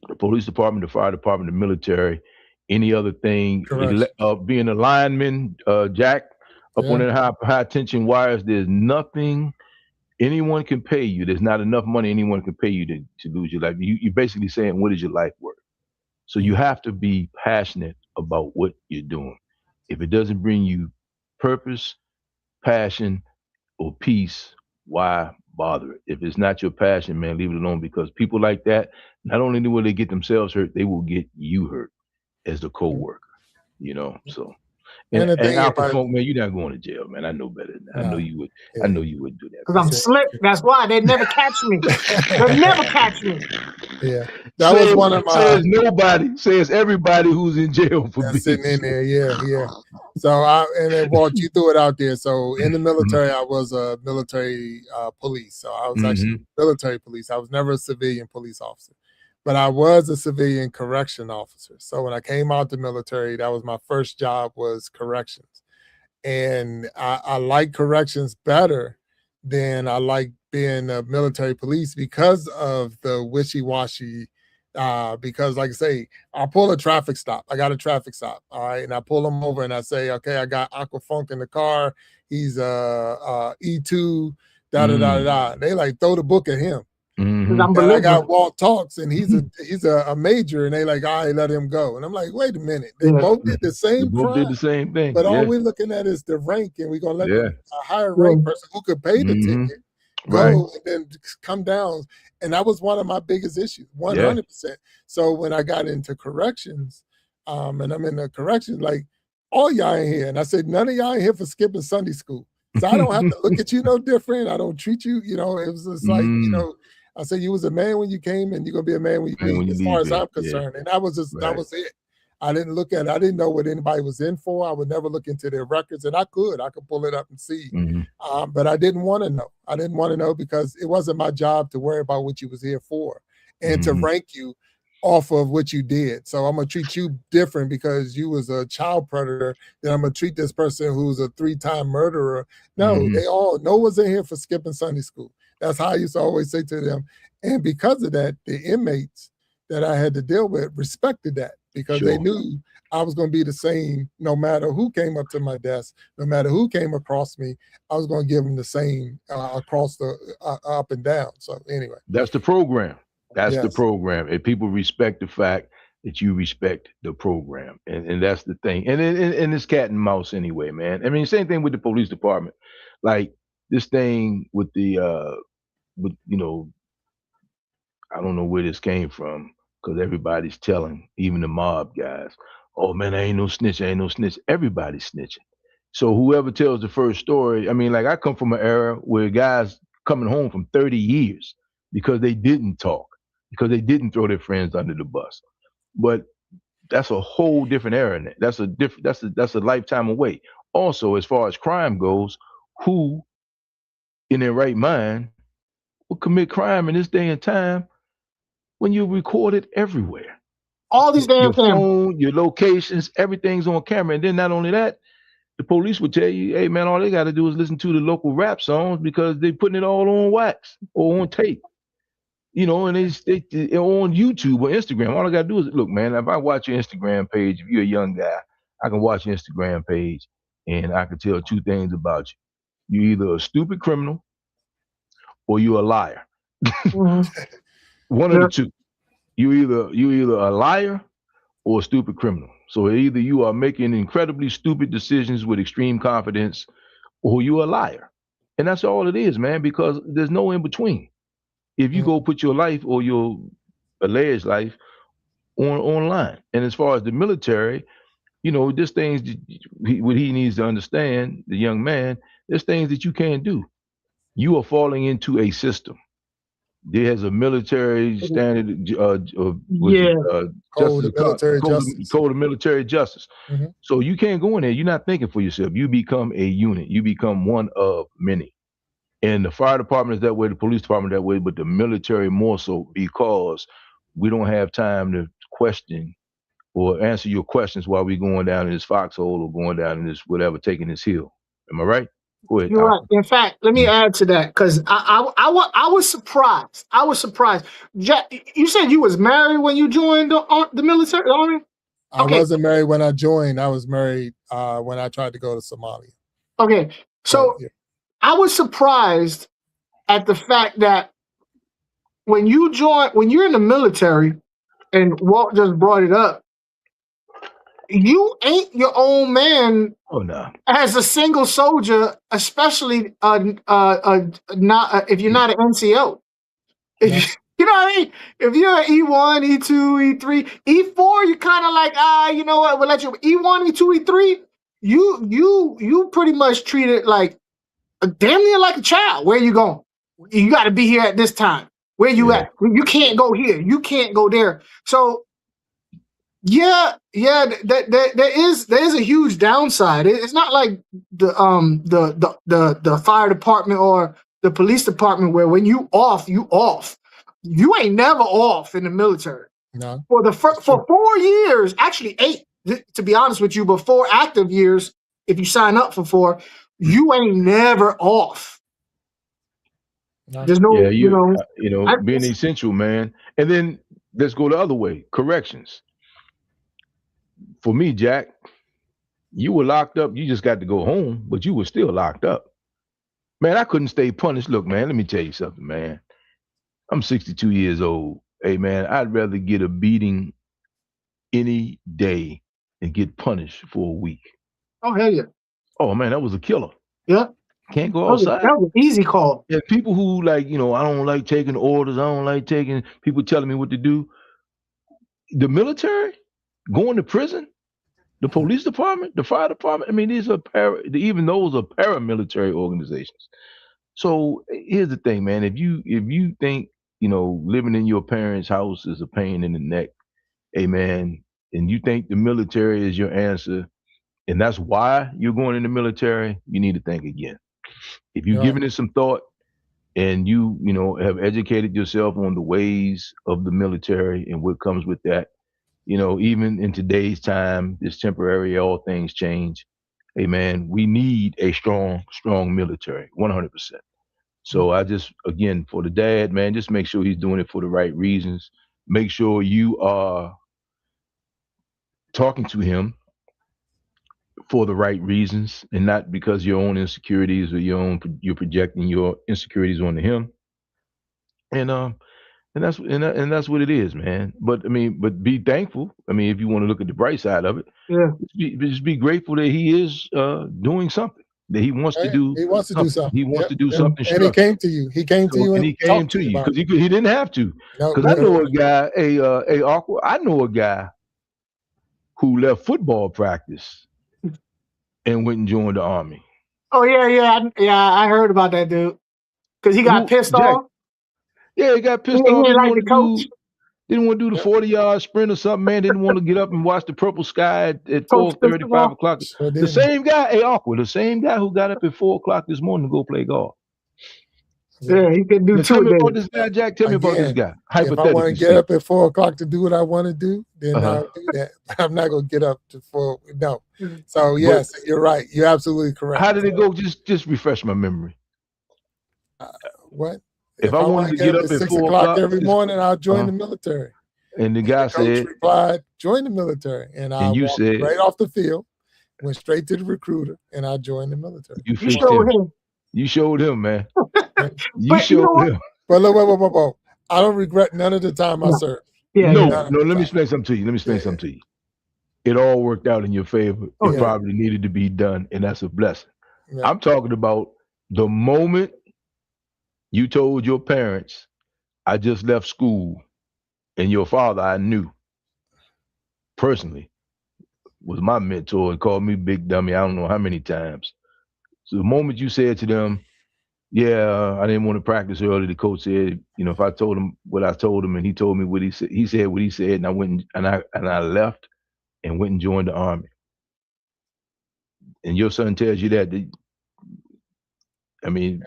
The police department, the fire department, the military, any other thing, correction. being a lineman, Jack, up on Yeah, that high tension wires. There's nothing anyone can pay you. There's not enough money anyone can pay you to lose your life. You're basically saying, what is your life worth? So you mm, have to be passionate about what you're doing. If it doesn't bring you purpose, passion, or peace, why bother it? If it's not your passion, man, leave it alone because people like that, not only will they get themselves hurt, they will get you hurt as the mm. co-worker. So And the and thing Alpha about Funk, man, you're not going to jail, man. I know better than that. no, I yeah, know you would do that, because man. I'm it's slick. That's why they never catch me. They'll never catch me. yeah. That was says one of my says nobody, says everybody who's in jail for that's being sitting in slick. there. Yeah, yeah. So and then Walt, you threw it out there. So in the military, I was a military police. So I was actually Mm-hmm. military police. I was never a civilian police officer, but I was a civilian correction officer. So when I came out the military, that was my first job was corrections, and I like corrections better than I like being a military police because of the wishy-washy. Because, like I say, I pull a traffic stop. I got a traffic stop, all right, and I pull him over and I say, okay, I got Aquafunk in the car. He's E2, da da da Mm-hmm. da. They like throw the book at him. Because Mm-hmm. I'm And I got belligerent. Walt Talks, and he's a major, and they like, all right, let him go. And I'm like, wait a minute, they Yeah, both did the They same both crime. did the same thing. But all Yeah. we're looking at is the rank, and we're gonna let Yeah. a higher yeah. rank person who could pay the Mm-hmm. ticket Right. go and then come down. And that was one of my biggest issues, Yeah. 100%. So when I got into corrections, and I'm in the corrections, like all y'all in here, and I said, none of y'all in here for skipping Sunday school. So I don't have to look at you no different. I don't treat you, it was just like, mm. I said you was a man when you came and you're gonna be a man when you And leave, when you as far leave as here. I'm Yeah. concerned. And that Right. was it. I didn't look at it. I didn't know what anybody was in for. I would never look into their records, and I could pull it up and see. Mm-hmm. But I didn't want to know. I didn't want to know because it wasn't my job to worry about what you was here for and to Mm-hmm. rank you off of what you did. So I'm gonna treat you different because you was a child predator. Then I'm gonna treat this person who's a 3-time murderer. No, Mm-hmm. no one's in here for skipping Sunday school. That's how I used to always say to them. And because of that, the inmates that I had to deal with respected that because they Sure. knew I was going to be the same no matter who came up to my desk, no matter who came across me. I was going to give them the same across the up and down. So anyway, That's the program. That's the yes, program. And people respect the fact that you respect the program. And that's the thing. And it's cat and mouse anyway, man. I mean, same thing with the police department. Like this thing with the I don't know where this came from because everybody's telling, even the mob guys, oh man, I ain't no snitch, I ain't no snitch. Everybody's snitching. So whoever tells the first story, I mean, like I come from an era where guys coming home from 30 years because they didn't talk, because they didn't throw their friends under the bus. But that's a whole different era. That's a lifetime away. Also, as far as crime goes, who in their right mind will commit crime in this day and time when you record it everywhere? All these damn Your cameras. phone, your locations, everything's on camera. And then not only that, the police would tell you, hey man, all they got to do is listen to the local rap songs because they're putting it all on wax or on tape. And they on YouTube or Instagram. All I gotta do is look, man. If I watch your Instagram page, if you're a young guy, I can watch your Instagram page. and I can tell two things about you. You're either a stupid criminal or you're a liar. Mhm. One of the Yeah. two. You either a liar or a stupid criminal. So either you are making incredibly stupid decisions with extreme confidence, or you're a liar. And that's all it is, man, because there's no in between. If you Mm. go put your life or your alleged life online. And as far as the military, there's things that what he needs to understand, the young man, there's things that you can't do. You are falling into a system. There's a military standard, was it Yeah. Code justice of military justice. code of military justice. Hmm. So you can't go in there. You're not thinking for yourself. You become a unit. You become one of many. And the fire department is that way, the police department is that way, but the military more so because we don't have time to question or answer your questions while we're going down in this foxhole or going down in this whatever, taking this hill. Am I right? Go ahead, You're right. Alfred. In fact, let me add to that because I was surprised. I was surprised. You said you was married when you joined the military, the army. I Okay. wasn't married when I joined. I was married when I tried to go to Somalia. Okay. But, So yeah. I was surprised at the fact that when you're in the military, and Walt just brought it up, you ain't your own man Oh no. as a single soldier, especially not if you're not an NCO. If No. you know what I mean? If you're an E1, E2, E3, E4, you kind of like, you know what, we'll let you. E1, E2, E3, you pretty much treat it like damn near like a child. Where you going? You got to be here at this time. Where you Yeah. at? You can't go here. You can't go there. So yeah, there is a huge downside. It's not like the fire department or the police department where when you off, you off. You ain't never off in the military. No. For 4 years, actually 8, to be honest with you, but 4 active years, if you sign up for 4, you ain't never off. No. There's Yeah, no, being essential, man. And then let's go the other way. Corrections. For me, Jack, you were locked up. You just got to go home, but you were still locked up. Man, I couldn't stay punished. Look, man, let me tell you something, man. I'm 62 years old. Hey, man, I'd rather get a beating any day than get punished for a week. oh hell yeah, Oh, man, that was a killer. yeah, Can't go that outside. was an easy call. Yeah, people who like, I don't like taking orders. I don't like taking people telling me what to do. The military, going to prison, the police department, the fire department. I mean, these are even those are paramilitary organizations. So here's the thing, man. If you think living in your parents' house is a pain in the neck, hey man, and you think the military is your answer, and that's why you're going in the military, you need to think again. If you're Right. giving it some thought and you have educated yourself on the ways of the military and what comes with that, even in today's time, it's temporary, all things change. Hey man, we need a strong military, 100%. So I just, again, for the dad, man, just make sure he's doing it for the right reasons. Make sure you are talking to him for the right reasons and not because your own insecurities or you're projecting your insecurities onto him. And that's what it is, man. But I mean, but be thankful. I mean, if you want to look at the bright side of it, Yeah, just be grateful that he is doing something. That he wants to do He wants to do something. something. He wants Yep. to do Yeah. something And he structured. came to you. He came to you And and he came talked to you about because he didn't have to. No, Because I know a guy, Aqua. I know a guy who left football practice and went and joined the army. Oh yeah. I heard about that dude because he got pissed Jack? off. Yeah, he got He pissed off. didn't Didn't like want the to coach. do the 40-yard sprint or something, man. Didn't want to get up and watch the purple sky at Coach pissed 4:30, him 5 off. o'clock. Sure The didn't. same guy, Aqua, the same guy who got up at 4 o'clock this morning to go play golf. Yeah, he could do Now, 2 tell a me day. about this guy, Jack. Tell me about this Again, guy. if I want Hypothetically to get speaking. up at 4 o'clock to do what I want to do, then Uh-huh. I'll do that. But I'm not going to get up to 4. No. So yes, you're right. You're absolutely correct. How did it go? Just refresh my memory. What? If I wanted to get up at 6 4 o'clock o'clock every morning, I'll join the military. and the And guy the coach said, replied, join the military. And I and you walked said, right off the field went straight to the recruiter, and I joined the military. You You fixed showed him. him. You showed him, man. You But you know showed what? him. But look, whoa. I don't regret none of the time I No. served. Yeah, No, yeah. None of no. the Let me time. explain something to you. Let me explain Yeah, something to you. It all worked out in your favor. Oh, It yeah, probably needed to be done, and that's a blessing. yeah. I'm talking about the moment you told your parents, "I just left school," and your father, I knew personally, was my mentor and called me big dummy. I don't know how many times. So the moment you said to them, "Yeah, I didn't want to practice early," the coach said, if I told him what I told him, and he told me what he said what he said, and I went and I left and went and joined the army. And your son tells you that, I mean,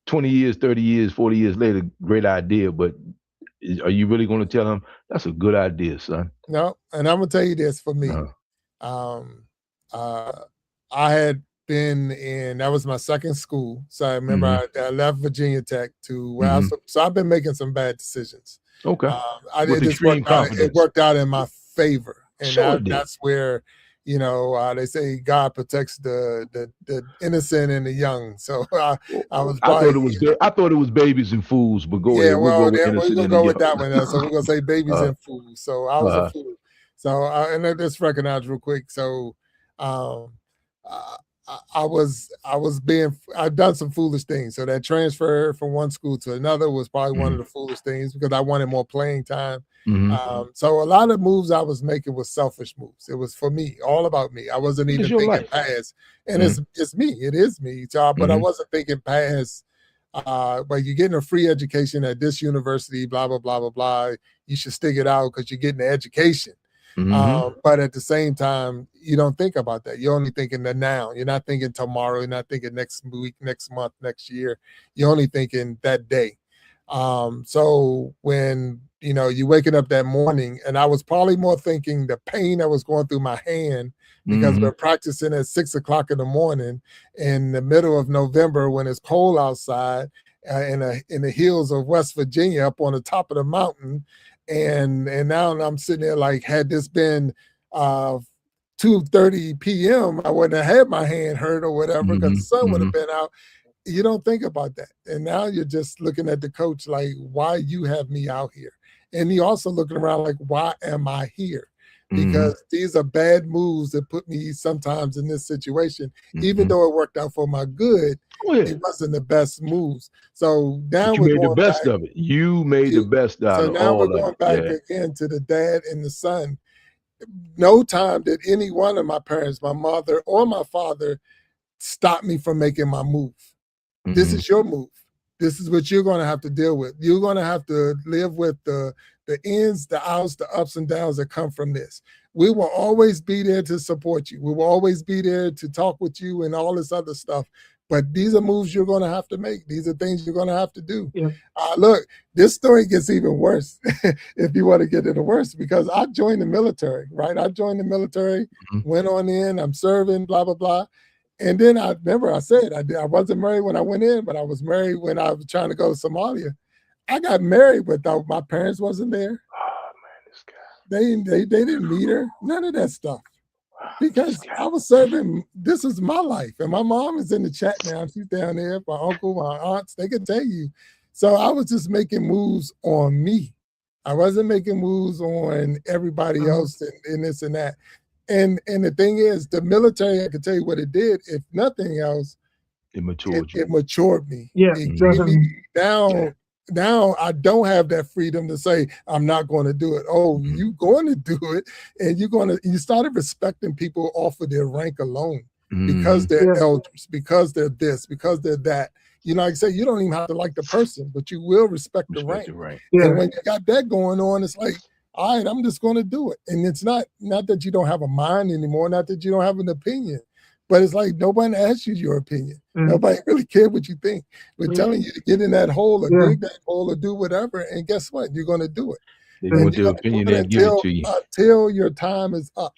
20 years, 30 years, 40 years later, great idea, but are you really going to tell him that's a good idea, son? No, and I'm gonna tell you this for me. No. Um, uh, I had been in, that was my second school. So I remember I left Virginia Tech to where so I've been making some bad decisions. Okay. I With did this extreme worked out. It confidence. worked out in my favor, and Sure it did. that's where they say God protects the innocent and the young. So I was I probably thought it was babies and fools, but go ahead. We'll well, go with we're innocent gonna and the go with young. that one. So we're gonna say babies and fools. So I was a fool. So and let's recognize real quick. So um, I've done some foolish things. So that transfer from one school to another was probably one of the foolish things because I wanted more playing time. So a lot of moves I was making was selfish moves. It was for me, all about me. I wasn't It's even your thinking life. past, and it's me. It is me. So, but I wasn't thinking past. But you're getting a free education at this university, blah blah blah blah blah. You should stick it out because you're getting the education. But at the same time, you don't think about that. You're only thinking the now. You're not thinking tomorrow. You're not thinking next week, next month, next year. You're only thinking that day. So when you're waking up that morning, and I was probably more thinking the pain that was going through my hand because we're practicing at 6 o'clock in the morning in the middle of November when it's cold outside in the hills of West Virginia up on the top of the mountain. And now I'm sitting there like, had this been 2:30 p.m., I wouldn't have had my hand hurt or whatever because the sun would have been out. You don't think about that. And now you're just looking at the coach like, why you have me out here? And you're also looking around like, why am I here? Because these are bad moves that put me sometimes in this situation. Even though it worked out for my good, it wasn't the best moves. So now you we're made the going best back. of it. You made the best out So of now all we're of going it. back Yeah. again to the dad and the son. No time did any one of my parents, my mother or my father, stop me from making my move. This is your move. This is what you're going to have to deal with. You're going to have to live with the ins, the outs, the ups and downs that come from this. We will always be there to support you. We will always be there to talk with you and all this other stuff. But these are moves you're going to have to make. These are things you're going to have to do. Yeah. Look, this story gets even worse if you want to get into worse because I joined the military, right? I joined the military, went on in, I'm serving, blah, blah, blah. And then I remember I said I wasn't married when I went in, but I was married when I was trying to go to Somalia. I got married without my parents wasn't there. Oh man, this guy. They didn't meet her. None of that stuff. Because I was serving, this is my life. And my mom is in the chat now. She's down there, my uncle, my aunts, they can tell you. So I was just making moves on me. I wasn't making moves on everybody else and this and that. And the thing is, the military, I can tell you what it did. If nothing else, it matured you. It matured me. Yeah, it gave me now I don't have that freedom to say I'm not going to do it. Oh, you going to do it, and you started respecting people off of their rank alone because they're elders, because they're this, because they're that. Like I say, you don't even have to like the person, but you will respect the rank. And when you got that going on, it's like, all right, I'm just going to do it. And it's not that you don't have a mind anymore, not that you don't have an opinion, but it's like nobody asks you your opinion. Nobody really cares what you think. We're telling you to get in that hole or dig that hole or do whatever. And guess what? You're going to do it. They want their opinion and give it to you. Until your time is up.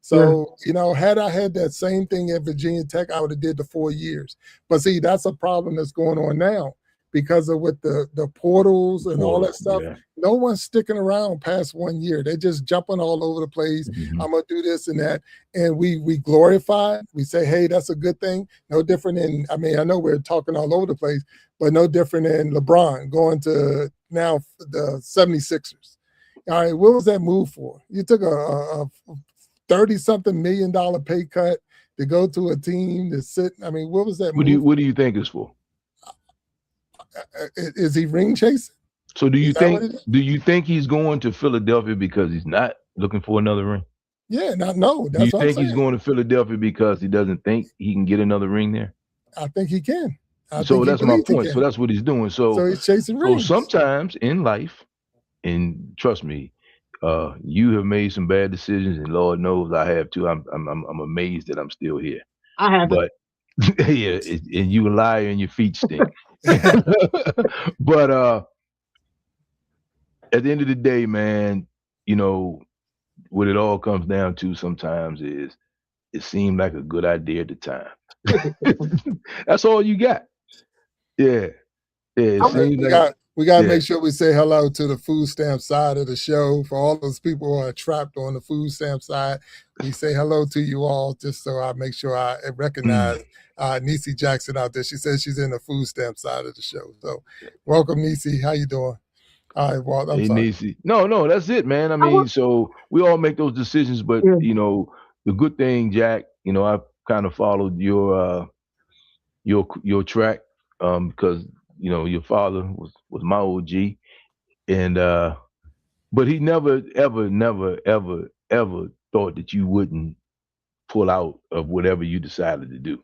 So, had I had that same thing at Virginia Tech, I would have did the 4 years. But see, that's a problem that's going on now because of with the portals and all that stuff. Yeah. No one's sticking around past 1 year. They're just jumping all over the place. Mhm. I'm gonna do this and that, and we glorify it. We say, hey, that's a good thing. No different in. I mean, I know we're talking all over the place, but no different in LeBron going to now the 76ers. All right, what was that move for? You took a 30-something million dollar pay cut to go to a team to sit. I mean, what was that move? What do you think it's for? Is he ring chasing? So do you think he's going to Philadelphia because he's not looking for another ring? Yeah, no. Do you That's what I'm think saying. he's going to Philadelphia because he doesn't think he can get another ring there? I think he can. So that's my point. So that's what he's doing. So he's chasing rings. So sometimes in life, and trust me, you have made some bad decisions, and Lord knows I have too. I'm amazed that I'm still here. I have, but yeah, and you a liar and your feet stink. But at the end of the day, man, you know what it all comes down to sometimes is it seemed like a good idea at the time. That's all you got. Yeah. It seems like we got to make sure we say hello to the food stamp side of the show. For all those people who are trapped on the food stamp side, we say hello to you all just so I make sure I recognize Niecy Jackson out there. She says she's in the food stamp side of the show. So welcome, Niecy. How you doing? All right, Walt, I'm sorry. Niecy. No, that's it, man. I mean, so we all make those decisions, but you know, the good thing, Jack, you know, I kind of followed your track because you know your father was my OG, and but he never ever thought that you wouldn't pull out of whatever you decided to do,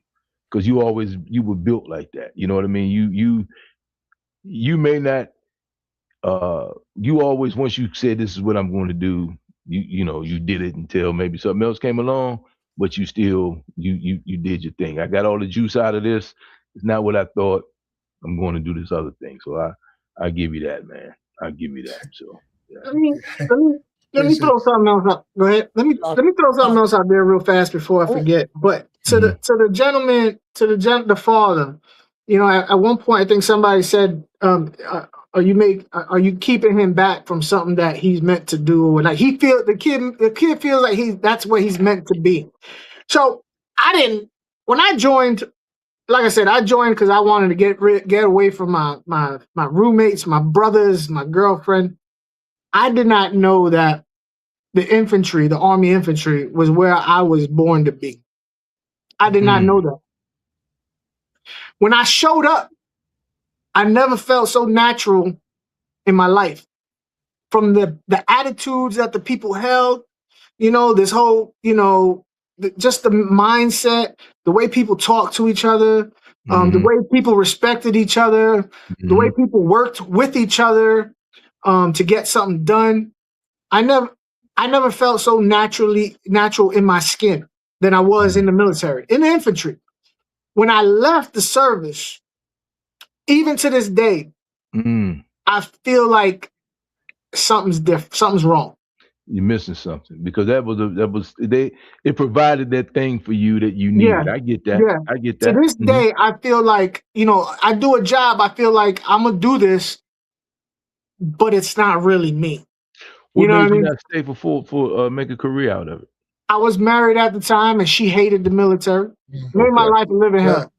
because you were built like that. You know what I mean? You may not. You always, once you said this is what I'm going to do, you know you did it until maybe something else came along, but you still you did your thing. I got all the juice out of this. It's not what I thought. I'm going to do this other thing. So I give you that, man. I give you that. So yeah. Let me throw something else up. Go ahead. Let me throw something else out there real fast before I forget. But to the gentleman, the father, you know, at one point I think somebody said, are you keeping him back from something that he's meant to do? Like the kid feels like that's what he's meant to be. So when I joined, like I said, I joined because I wanted to get away from my roommates, my brothers, my girlfriend. I did not know that the Army infantry was where I was born to be. I did not know that. When I showed up, I never felt so natural in my life. From the attitudes that the people held, you know, this whole, you know, just the mindset, the way people talk to each other, the way people respected each other, the way people worked with each other to get something done. I never felt so natural in my skin than I was in the military, in the infantry. When I left the service, even to this day, I feel like something's different, something's wrong. You're missing something, because it provided that thing for you that you needed. I get that. Yeah. I get that. To this day, I feel like, you know, I do a job. I feel like I'm gonna do this, but it's not really me. What made you not stay for make a career out of it? I was married at the time, and she hated the military. Made my life a living hell.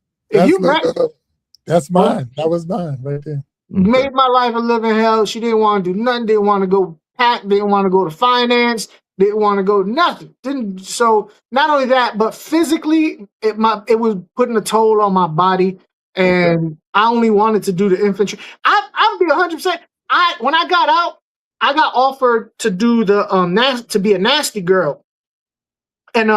That's mine. That was mine right there. Made my life a living hell. She didn't want to do nothing. Didn't want to go pack. Didn't want to go to finance. Didn't want to go nothing. So not only that, but physically, it was putting a toll on my body, and I only wanted to do the infantry. I'll be 100%. When I got out, I got offered to do to be a nasty girl, and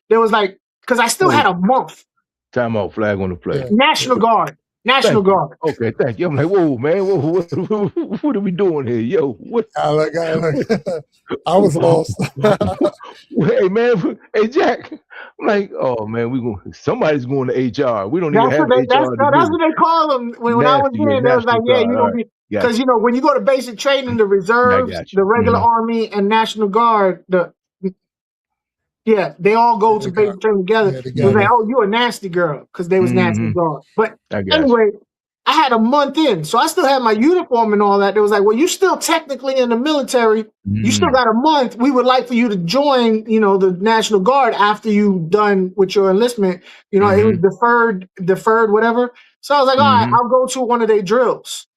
there was like, because I still had a month. Time out, flag on the play. National Guard. National Guard. Okay, thank you. I'm like, whoa, man, what are we doing here? Yo, what? I was lost. Hey, man, hey, Jack. I'm like, oh, man, somebody's going to HR. We don't even have HR. That's what they call them. When I was there, they was like, yeah, you don't be, because, you know, when you go to basic training, the reserves, the regular Army, and National Guard, they all go to basic training together. It was like, oh, you a nasty girl, because they was National Guard. But anyway, I had a month in, so I still had my uniform and all that. It was like, well, you're still technically in the military. You still got a month. We would like for you to join, the National Guard after you done with your enlistment. It was deferred, whatever. So I was like, all right, I'll go to one of their drills.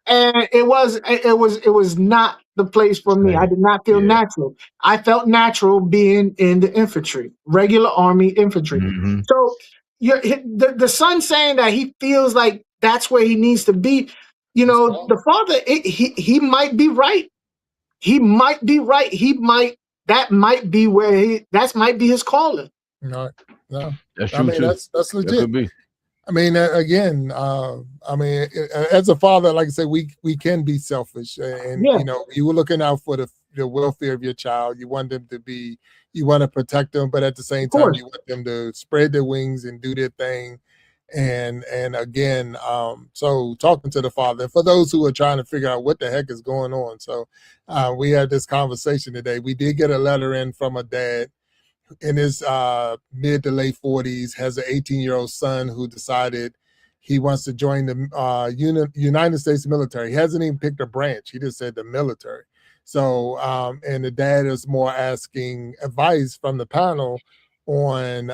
And it was not the place for me. I did not feel natural. I felt natural being in the infantry, regular Army infantry. So the son saying that he feels like that's where he needs to be. The father, he might be right. He might be right. That might be that might be his calling. No, that's true. That's legit. That could be. I mean, again, as a father, like I said, we can be selfish, and you were looking out for the welfare of your child. You want them to be, you want to protect them, but at the same time, you want them to spread their wings and do their thing. And again, so talking to the father, for those who are trying to figure out what the heck is going on, so we had this conversation today. We did get a letter in from a dad in his mid to late 40s, has an 18-year-old son who decided he wants to join the United States military. He hasn't even picked a branch. He just said the military. So, and the dad is more asking advice from the panel on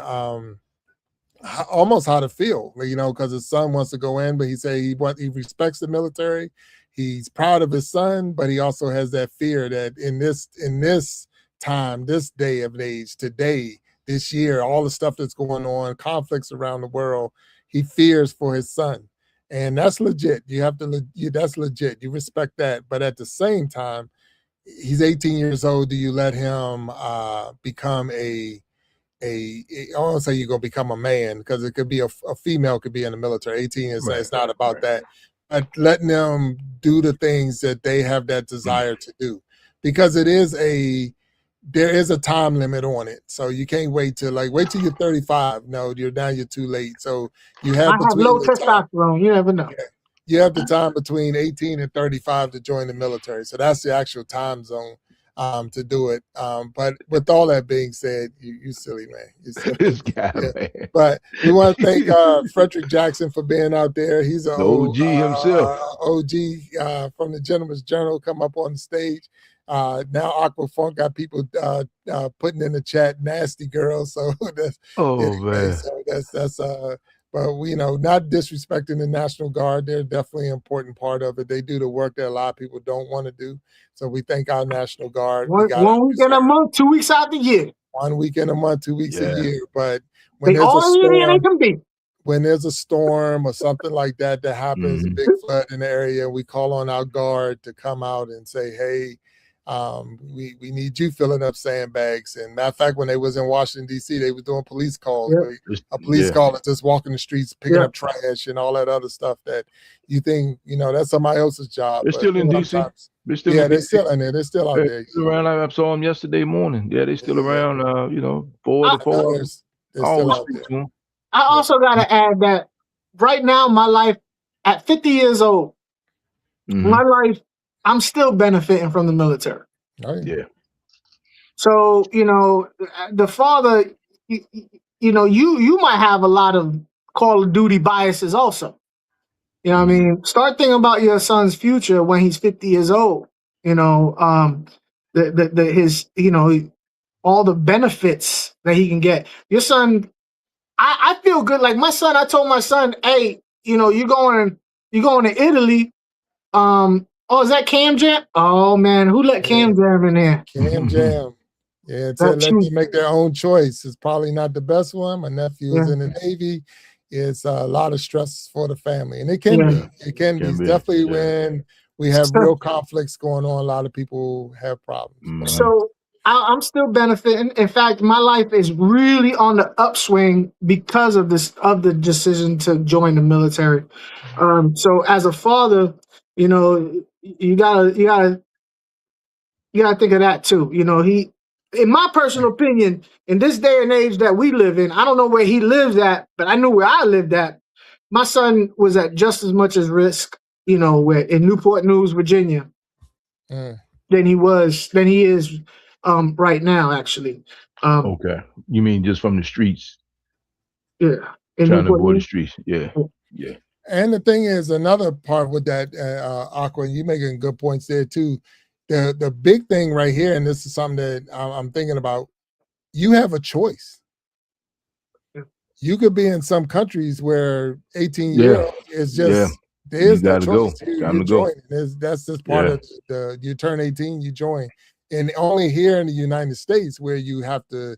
almost how to feel, because his son wants to go in, but he said he respects the military. He's proud of his son, but he also has that fear that in this time, this day of age, today, this year, all the stuff that's going on, conflicts around the world, he fears for his son. And that's legit. That's legit. You respect that. But at the same time, he's 18 years old. Do you let him become I don't want to say you're going to become a man, because it could be a female could be in the military. 18 is it's not about that. But letting them do the things that they have that desire to do, because there is a time limit on it. So you can't wait till you're 35. No, you're too late. So you have I have low testosterone. You never know. Yeah. You have the time between 18 and 35 to join the military. So that's the actual time zone to do it. But with all that being said, you silly, man. You silly. This guy, man. But we want to thank Frederick Jackson for being out there. He's an OG himself. OG from the Gentleman's Journal, come up on the stage. Now Aqua Funk got people putting in the chat nasty girls. So that's man. So that's but we not disrespecting the National Guard. They're definitely an important part of it. They do the work that a lot of people don't want to do. So we thank our National Guard. One week in a month, 2 weeks out the year. 1 week in a month, 2 weeks a year. But when there's a storm or something like that happens, a big flood in the area, we call on our guard to come out and say, hey, we need you filling up sandbags. And matter of fact, when they was in Washington, D.C., they were doing police calls. A police caller just walking the streets, picking up trash and all that other stuff that you think, that's somebody else's job. They're still in D.C. They're still in there. They're still out there. Still around. I saw them yesterday morning. Yeah, they're still around, 4 to 4. They're still out there. I also got to add that right now, my life at 50 years old, my life, I'm still benefiting from the military. Oh, yeah. So, the father, you might have a lot of Call of Duty biases also. You know what I mean? Start thinking about your son's future when he's 50 years old. His all the benefits that he can get. Your son, I feel good. Like my son, I told my son, hey, you're going to Italy. Oh, is that Cam Jam? Oh man, who let Cam Jam in there? Cam Jam. Yeah, let them make their own choice. It's probably not the best one. My nephew is in the Navy. It's a lot of stress for the family, and it can be. It can be. Definitely when we have real conflicts going on, a lot of people have problems. So I'm still benefiting. In fact, my life is really on the upswing because of the decision to join the military. So as a father, you gotta think of that too. In my personal opinion, in this day and age that we live in, I don't know where he lives at, but I knew where I lived at. My son was at just as much as risk, where in Newport News, Virginia, than he is right now, actually. Okay. You mean just from the streets? Yeah. Trying to avoid the streets. Yeah. Yeah. And the thing is, another part with that, Aqua, you making good points there too. The big thing right here, and this is something that I'm thinking about. You have a choice. You could be in some countries where 18 Yeah, year is yeah. just there You is no got to choice. go. Time You're to go. joining. That's just part Yeah. of the you turn 18, you join. And only here in the United States where you have to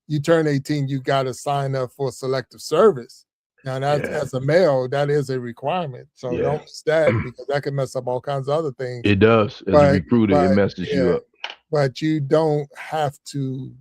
you turn 18, you got to sign up for selective service. Now that's Yeah. as a male, that is a requirement. So Yeah. don't miss that because that can mess up all kinds of other things. It does. As a recruiter, it But messes you yeah, up. but you don't have to,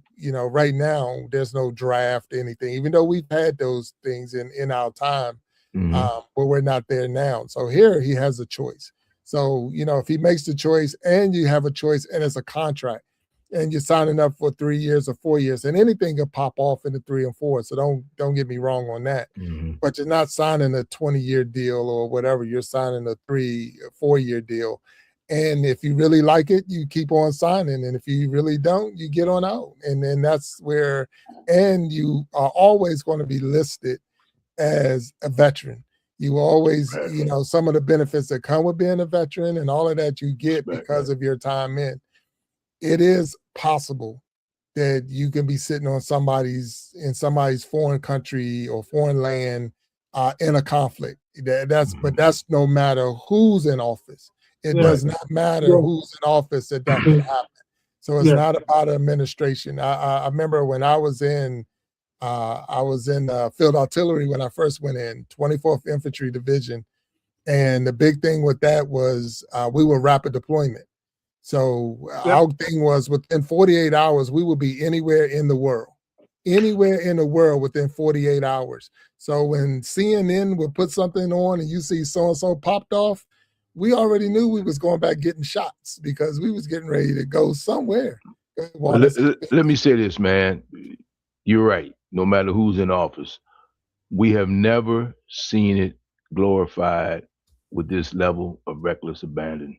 right now there's no draft anything, even though we've had those things in our time, Hmm. but we're not there now. So here he has a choice. So, if he makes the choice and you have a choice and it's a contract and you're signing up for 3 years or 4 years and anything could pop off in the 3 and 4. So don't get me wrong on that. Hmm. But you're not signing a 20-year deal or whatever. You're signing a 3 or 4 year deal. And if you really like it, you keep on signing. And if you really don't, you get on out. And then that's where, and you are always going to be listed as a veteran. You always, Right. some of the benefits that come with being a veteran and all of that you get Right. because of your time in. It is possible that you can be sitting on somebody's foreign country or foreign land in a conflict. But that's no matter who's in office. It Yeah, Right. does not matter yeah, who's in office that could happen. So it's yeah, not about administration. I remember when I was in field artillery when I first went in 24th Infantry Division, and the big thing with that was we were rapid deployment. So yep, our thing was within 48 hours, we would be anywhere in the world within 48 hours. So when CNN would put something on and you see so and so popped off, we already knew we was going back getting shots because we was getting ready to go somewhere. Well, Wallace. let me say this, man. You're right. No matter who's in office, we have never seen it glorified with this level of reckless abandon,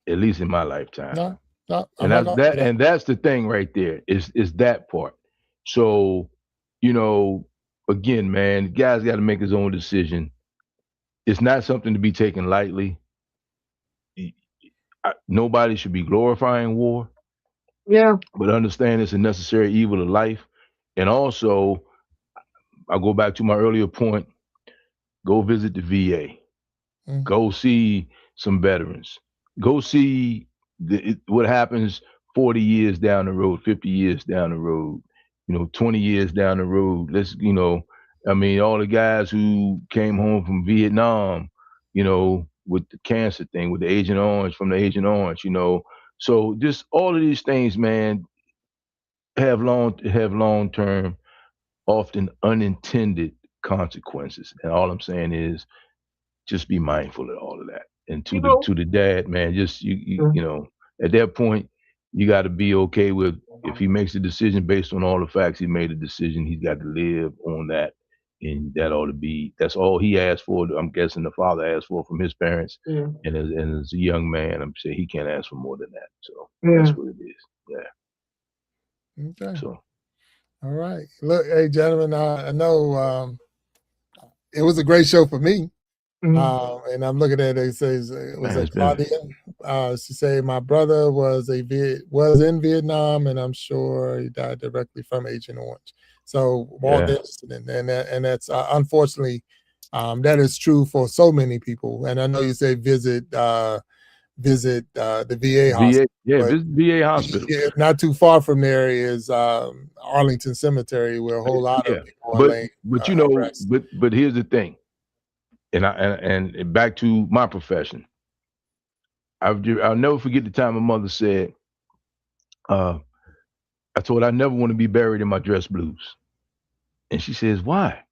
at least in my lifetime. No, no, I'm And not that's gonna that, do that. and that's the thing right there. Is that part. So, you know, again, man, the guy's got to make his own decision. It's not something to be taken lightly. Nobody should be glorifying war, yeah, but understand it's a necessary evil of life. And also, I go back to my earlier point, go visit the VA, Mm, go see some veterans, go see what happens 40 years down the road, 50 years down the road, 20 years down the road. I mean, all the guys who came home from Vietnam, with the cancer thing, with the Agent Orange, from the Agent Orange. So just all of these things, man, have long term, often unintended consequences. And all I'm saying is just be mindful of all of that. And to you the know, to the dad, man, just yeah, at that point, you got to be okay with if he makes a decision based on all the facts. He made a decision. He's got to live on that, and that's all he asked for. I'm guessing the father asked for from his parents, yeah, and as a young man, I'm saying he can't ask for more than that. So yeah. that's what it is. Yeah. okay. So All right. Look, hey, gentlemen, I know it was a great show for me. Mm, And I'm looking at it. It says, was man, it it's been Claudia? She said, my brother was in Vietnam, and I'm sure he died directly from Agent Orange. So, Walt yeah. Anderson, and that's unfortunately, that is true for so many people. And I know you say visit the VA VA, hospital, yeah, but visit VA hospitals. not too far from there is Arlington Cemetery, where a whole lot of Yeah, people are but laying but rest. but here's the thing, and back to my profession. I'll never forget the time my mother said, uh, I told her I never want to be buried in my dress blues, and she says why?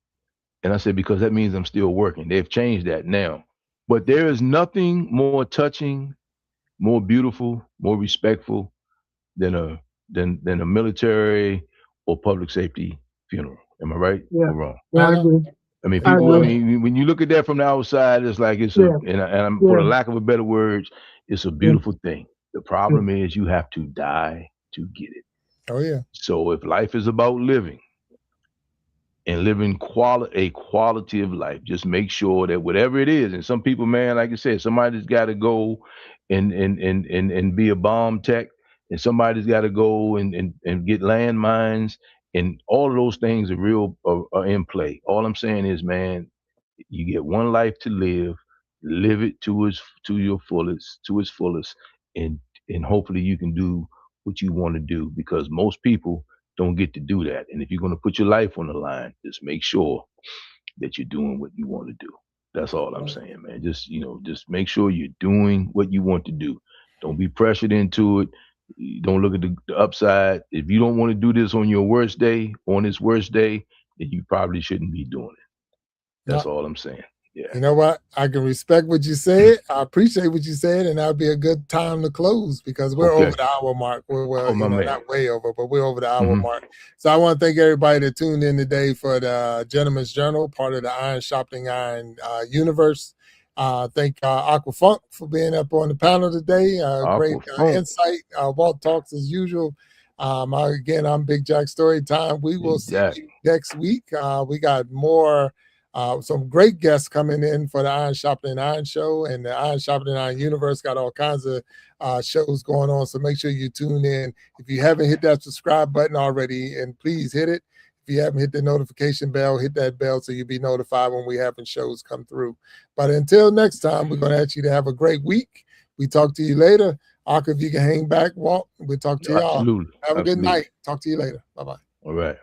And I said because that means I'm still working. They've changed that now, but there is nothing more touching, more beautiful, more respectful than a military or public safety funeral. Am I right yeah, or wrong? yeah. I I know. agree. I mean, I people. I agree. mean, when you look at that from the outside, it's like Yeah, for yeah, the lack of a better words, it's a yeah, beautiful thing. The yeah, problem is you have to die to get it. Oh yeah. So if life is about living and living a quality of life. Just make sure that whatever it is, and some people, man, like I said, somebody's got to go and be a bomb tech, and somebody's got to go and get landmines, and all of those things are in play. All I'm saying is, man, you get one life to live it to its fullest, and hopefully you can do what you want to do, because most people don't get to do that. And if you're going to put your life on the line, just make sure that you're doing what you want to do. That's all I'm saying, man. Just make sure you're doing what you want to do. Don't be pressured into it. Don't look at the upside. If you don't want to do this on your worst day, then you probably shouldn't be doing it. That's all I'm saying. Yeah. You know what? I can respect what you said. I appreciate what you said, and that'll be a good time to close because we're over the hour mark. We're not way over, but we're over the hour mark. So I want to thank everybody that tuned in today for the Gentleman's Journal, part of the Iron Sharpening Iron universe. Thank Aqua Funk for being up on the panel today. Great insight. Walt talks as usual. Again, I'm Big Jack Storytime. We will see you next week. We got more. Some great guests coming in for the Iron Sharpening Iron show, and the Iron Sharpening Iron universe got all kinds of shows going on. So make sure you tune in. If you haven't hit that subscribe button already, and please hit it. If you haven't hit the notification bell, hit that bell so you'll be notified when we having shows come through. But until next time, we're going to ask you to have a great week. We talk to you later. Ark, if you can hang back, Walt, we'll talk to y'all. Absolutely. Have a good night. Talk to you later. Bye-bye. All right.